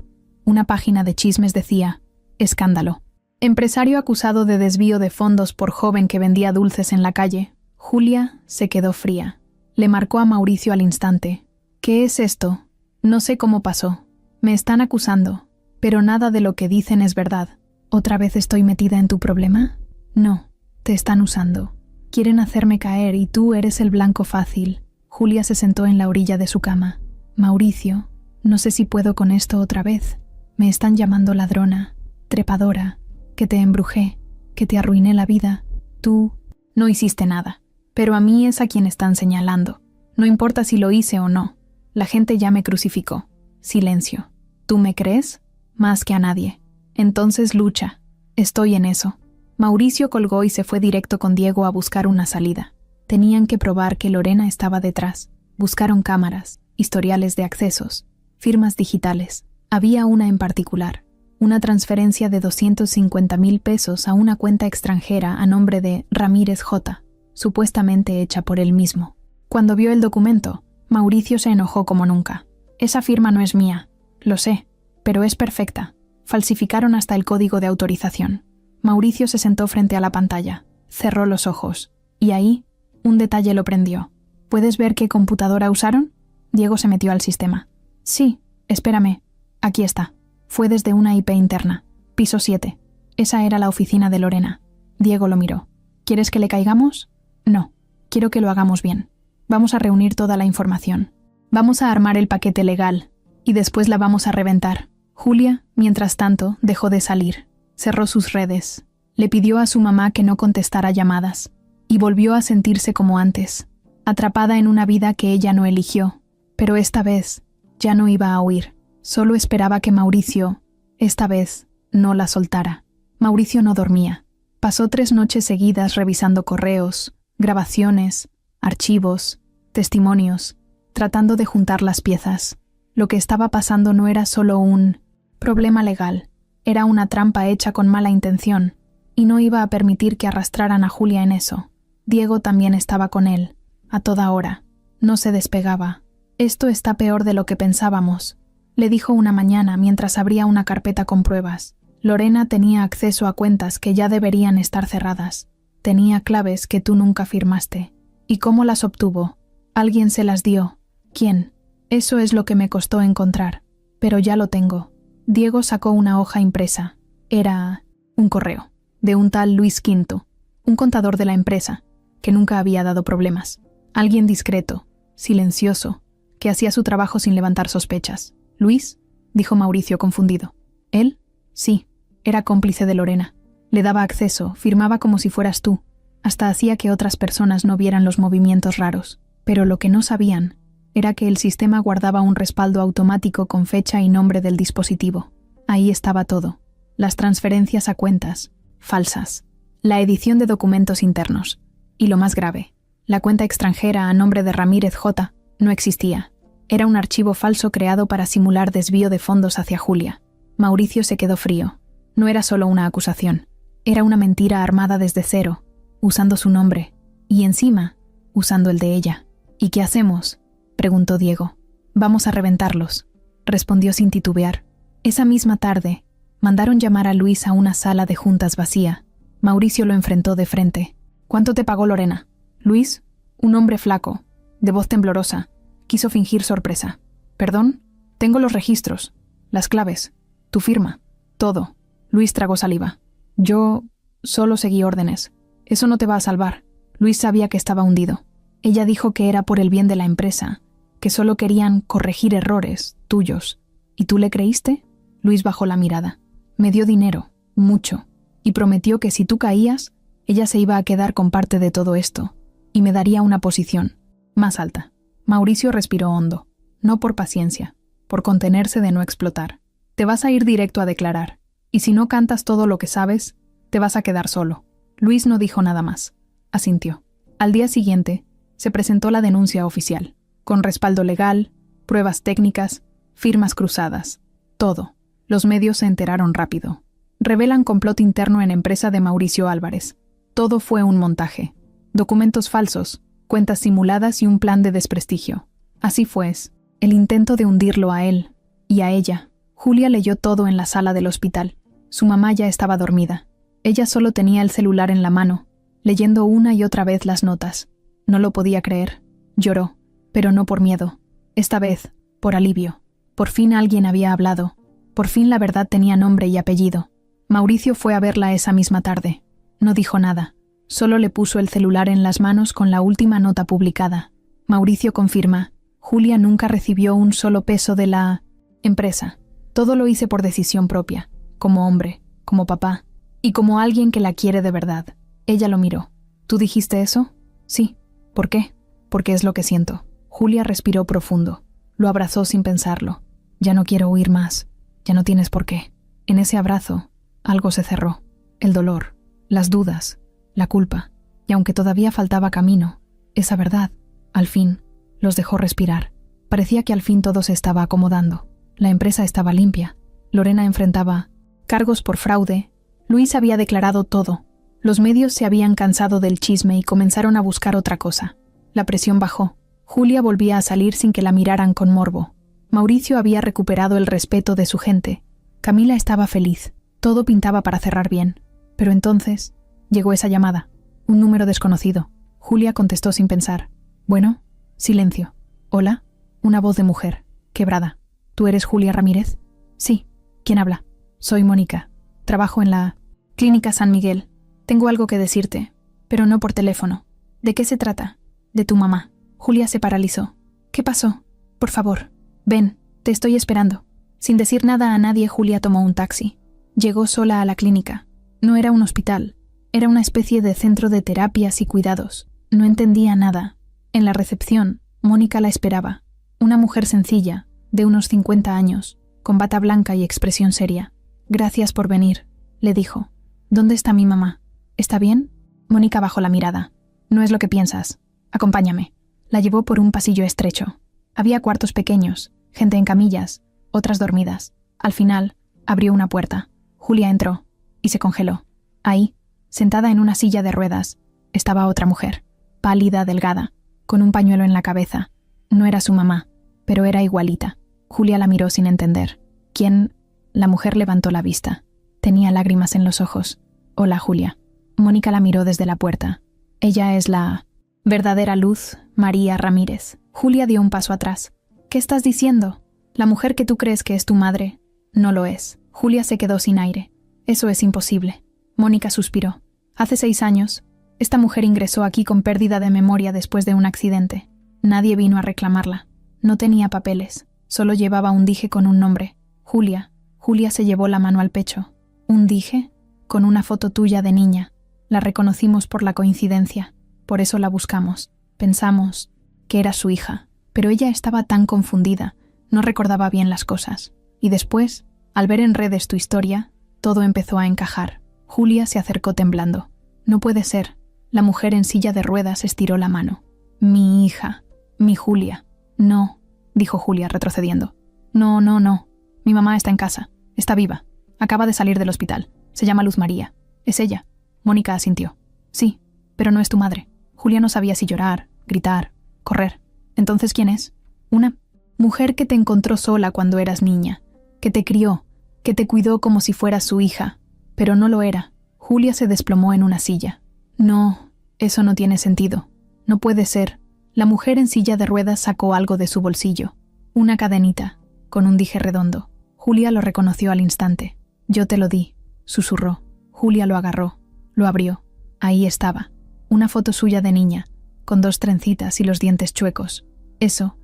Una página de chismes decía, escándalo. Empresario acusado de desvío de fondos por joven que vendía dulces en la calle. Julia se quedó fría. Le marcó a Mauricio al instante. ¿Qué es esto? No sé cómo pasó. Me están acusando, pero nada de lo que dicen es verdad. ¿Otra vez estoy metida en tu problema? No, te están usando. Quieren hacerme caer y tú eres el blanco fácil. Julia se sentó en la orilla de su cama. Mauricio, no sé si puedo con esto otra vez. Me están llamando ladrona, trepadora, que te embrujé, que te arruiné la vida. Tú no hiciste nada, pero a mí es a quien están señalando. No importa si lo hice o no. La gente ya me crucificó. Silencio. ¿Tú me crees? Más que a nadie. Entonces lucha. Estoy en eso. Mauricio colgó y se fue directo con Diego a buscar una salida. Tenían que probar que Lorena estaba detrás. Buscaron cámaras, historiales de accesos, firmas digitales. Había una en particular, una transferencia de 250,000 pesos a una cuenta extranjera a nombre de Ramírez J., supuestamente hecha por él mismo. Cuando vio el documento, Mauricio se enojó como nunca. Esa firma no es mía, lo sé, pero es perfecta. Falsificaron hasta el código de autorización. Mauricio se sentó frente a la pantalla, cerró los ojos, y ahí, un detalle lo prendió. ¿Puedes ver qué computadora usaron? Diego se metió al sistema. Sí, espérame. Aquí está. Fue desde una IP interna. Piso 7. Esa era la oficina de Lorena. Diego lo miró. ¿Quieres que le caigamos? No. Quiero que lo hagamos bien. Vamos a reunir toda la información. Vamos a armar el paquete legal. Y después la vamos a reventar. Julia, mientras tanto, dejó de salir. Cerró sus redes. Le pidió a su mamá que no contestara llamadas. Y volvió a sentirse como antes, atrapada en una vida que ella no eligió. Pero esta vez, ya no iba a huir. Solo esperaba que Mauricio, esta vez, no la soltara. Mauricio no dormía. Pasó 3 noches seguidas revisando correos, grabaciones, archivos, testimonios, tratando de juntar las piezas. Lo que estaba pasando no era solo un problema legal, era una trampa hecha con mala intención, y no iba a permitir que arrastraran a Julia en eso. Diego también estaba con él, a toda hora. No se despegaba. Esto está peor de lo que pensábamos, le dijo una mañana mientras abría una carpeta con pruebas. Lorena tenía acceso a cuentas que ya deberían estar cerradas. Tenía claves que tú nunca firmaste. ¿Y cómo las obtuvo? Alguien se las dio. ¿Quién? Eso es lo que me costó encontrar. Pero ya lo tengo. Diego sacó una hoja impresa. Era un correo, de un tal Luis Quinto, un contador de la empresa, que nunca había dado problemas. Alguien discreto, silencioso, que hacía su trabajo sin levantar sospechas. ¿Luis? Dijo Mauricio confundido. ¿Él? Sí, era cómplice de Lorena. Le daba acceso, firmaba como si fueras tú. Hasta hacía que otras personas no vieran los movimientos raros. Pero lo que no sabían era que el sistema guardaba un respaldo automático con fecha y nombre del dispositivo. Ahí estaba todo. Las transferencias a cuentas, falsas. La edición de documentos internos. Y lo más grave, la cuenta extranjera a nombre de Ramírez J. no existía. Era un archivo falso creado para simular desvío de fondos hacia Julia. Mauricio se quedó frío. No era solo una acusación. Era una mentira armada desde cero, usando su nombre. Y encima, usando el de ella. ¿Y qué hacemos?, preguntó Diego. Vamos a reventarlos, respondió sin titubear. Esa misma tarde, mandaron llamar a Luis a una sala de juntas vacía. Mauricio lo enfrentó de frente. ¿Cuánto te pagó Lorena? Luis, un hombre flaco, de voz temblorosa, quiso fingir sorpresa. ¿Perdón? Tengo los registros, las claves, tu firma, todo. Luis tragó saliva. Yo solo seguí órdenes. Eso no te va a salvar. Luis sabía que estaba hundido. Ella dijo que era por el bien de la empresa, que solo querían corregir errores tuyos. ¿Y tú le creíste? Luis bajó la mirada. Me dio dinero, mucho, y prometió que si tú caías, ella se iba a quedar con parte de todo esto, y me daría una posición más alta. Mauricio respiró hondo, no por paciencia, por contenerse de no explotar. Te vas a ir directo a declarar, y si no cantas todo lo que sabes, te vas a quedar solo. Luis no dijo nada más. Asintió. Al día siguiente, se presentó la denuncia oficial, con respaldo legal, pruebas técnicas, firmas cruzadas, todo. Los medios se enteraron rápido. Revelan complot interno en empresa de Mauricio Álvarez. Todo fue un montaje. Documentos falsos, cuentas simuladas y un plan de desprestigio. Así fue, el intento de hundirlo a él y a ella. Julia leyó todo en la sala del hospital. Su mamá ya estaba dormida. Ella solo tenía el celular en la mano, leyendo una y otra vez las notas. No lo podía creer. Lloró, pero no por miedo. Esta vez, por alivio. Por fin alguien había hablado. Por fin la verdad tenía nombre y apellido. Mauricio fue a verla esa misma tarde. No dijo nada. Solo le puso el celular en las manos con la última nota publicada. Mauricio confirma. Julia nunca recibió un solo peso de la empresa. Todo lo hice por decisión propia. Como hombre, como papá. Y como alguien que la quiere de verdad. Ella lo miró. ¿Tú dijiste eso? Sí. ¿Por qué? Porque es lo que siento. Julia respiró profundo. Lo abrazó sin pensarlo. Ya no quiero huir más. Ya no tienes por qué. En ese abrazo, algo se cerró. El dolor, las dudas, la culpa. Y aunque todavía faltaba camino, esa verdad, al fin, los dejó respirar. Parecía que al fin todo se estaba acomodando. La empresa estaba limpia. Lorena enfrentaba cargos por fraude. Luis había declarado todo. Los medios se habían cansado del chisme y comenzaron a buscar otra cosa. La presión bajó. Julia volvía a salir sin que la miraran con morbo. Mauricio había recuperado el respeto de su gente. Camila estaba feliz. Todo pintaba para cerrar bien. Pero entonces llegó esa llamada. Un número desconocido. Julia contestó sin pensar. «Bueno». Silencio. «Hola». Una voz de mujer, quebrada. «¿Tú eres Julia Ramírez?» «Sí». «¿Quién habla?» «Soy Mónica. Trabajo en la Clínica San Miguel. Tengo algo que decirte, pero no por teléfono». «¿De qué se trata?» «De tu mamá». Julia se paralizó. «¿Qué pasó? Por favor, ven, te estoy esperando». Sin decir nada a nadie, Julia tomó un taxi. Llegó sola a la clínica. No era un hospital. Era una especie de centro de terapias y cuidados. No entendía nada. En la recepción, Mónica la esperaba. Una mujer sencilla, de unos 50 años, con bata blanca y expresión seria. «Gracias por venir», le dijo. «¿Dónde está mi mamá? ¿Está bien?» Mónica bajó la mirada. «No es lo que piensas. Acompáñame». La llevó por un pasillo estrecho. Había cuartos pequeños, gente en camillas, otras dormidas. Al final, abrió una puerta. Julia entró y se congeló. Ahí, sentada en una silla de ruedas, estaba otra mujer, pálida, delgada, con un pañuelo en la cabeza. No era su mamá, pero era igualita. Julia la miró sin entender. ¿Quién? La mujer levantó la vista. Tenía lágrimas en los ojos. «Hola, Julia». Mónica la miró desde la puerta. «Ella es la verdadera Luz María Ramírez». Julia dio un paso atrás. «¿Qué estás diciendo? La mujer que tú crees que es tu madre no lo es». Julia se quedó sin aire. «Eso es imposible». Mónica suspiró. «Hace 6 años, esta mujer ingresó aquí con pérdida de memoria después de un accidente. Nadie vino a reclamarla. No tenía papeles. Solo llevaba un dije con un nombre. Julia». Julia se llevó la mano al pecho. «¿Un dije? Con una foto tuya de niña. La reconocimos por la coincidencia. Por eso la buscamos. Pensamos que era su hija. Pero ella estaba tan confundida. No recordaba bien las cosas. Y después, al ver en redes tu historia, todo empezó a encajar». Julia se acercó temblando. «No puede ser». La mujer en silla de ruedas estiró la mano. «Mi hija. Mi Julia». «No», dijo Julia retrocediendo. «No. Mi mamá está en casa. Está viva. Acaba de salir del hospital. Se llama Luz María. Es ella». Mónica asintió. «Sí, pero no es tu madre». Julia no sabía si llorar, gritar, correr. «¿Entonces quién es?» «Una mujer que te encontró sola cuando eras niña, que te crió, que te cuidó como si fueras su hija, pero no lo era». Julia se desplomó en una silla. «No, eso no tiene sentido. No puede ser». La mujer en silla de ruedas sacó algo de su bolsillo. Una cadenita, con un dije redondo. Julia lo reconoció al instante. «Yo te lo di», susurró. Julia lo agarró, lo abrió. Ahí estaba. Una foto suya de niña, con 2 trencitas y los dientes chuecos. Eso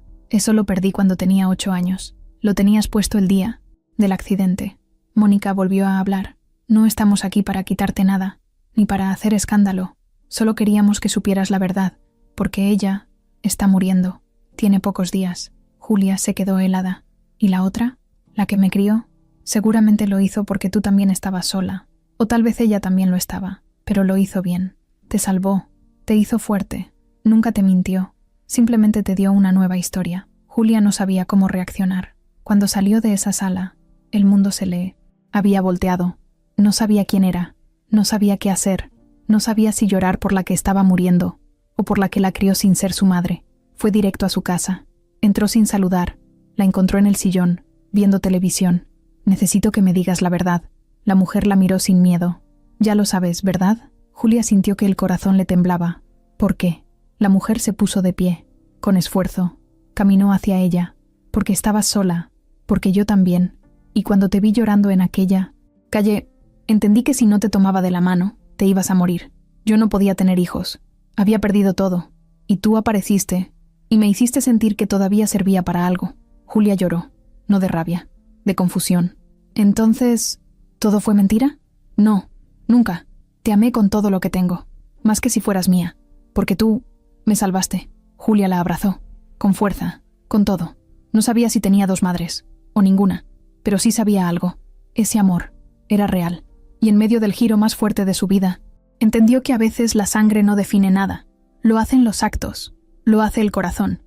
lo perdí cuando tenía 8 años. Lo tenías puesto el día del accidente». Mónica volvió a hablar. «No estamos aquí para quitarte nada, ni para hacer escándalo. Solo queríamos que supieras la verdad, porque ella está muriendo. Tiene pocos días». Julia se quedó helada. «¿Y la otra? ¿La que me crió? Seguramente lo hizo porque tú también estabas sola. O tal vez ella también lo estaba, pero lo hizo bien. Te salvó, te hizo fuerte. Nunca te mintió. Simplemente te dio una nueva historia». Julia no sabía cómo reaccionar. Cuando salió de esa sala, el mundo se le había volteado. No sabía quién era, no sabía qué hacer, no sabía si llorar por la que estaba muriendo o por la que la crió sin ser su madre. Fue directo a su casa. Entró sin saludar. La encontró en el sillón, viendo televisión. «Necesito que me digas la verdad». La mujer la miró sin miedo. «Ya lo sabes, ¿verdad?» Julia sintió que el corazón le temblaba. «¿Por qué?» La mujer se puso de pie, con esfuerzo. Caminó hacia ella. «Porque estabas sola, porque yo también. Y cuando te vi llorando en aquella calle, entendí que si no te tomaba de la mano, te ibas a morir. Yo no podía tener hijos. Había perdido todo. Y tú apareciste, y me hiciste sentir que todavía servía para algo». Julia lloró, no de rabia, de confusión. «¿Entonces, todo fue mentira?» «No, nunca. Te amé con todo lo que tengo, más que si fueras mía, porque tú me salvaste». Julia la abrazó, con fuerza, con todo. No sabía si tenía 2 madres, o ninguna, pero sí sabía algo. Ese amor era real, y en medio del giro más fuerte de su vida, entendió que a veces la sangre no define nada. Lo hacen los actos, lo hace el corazón.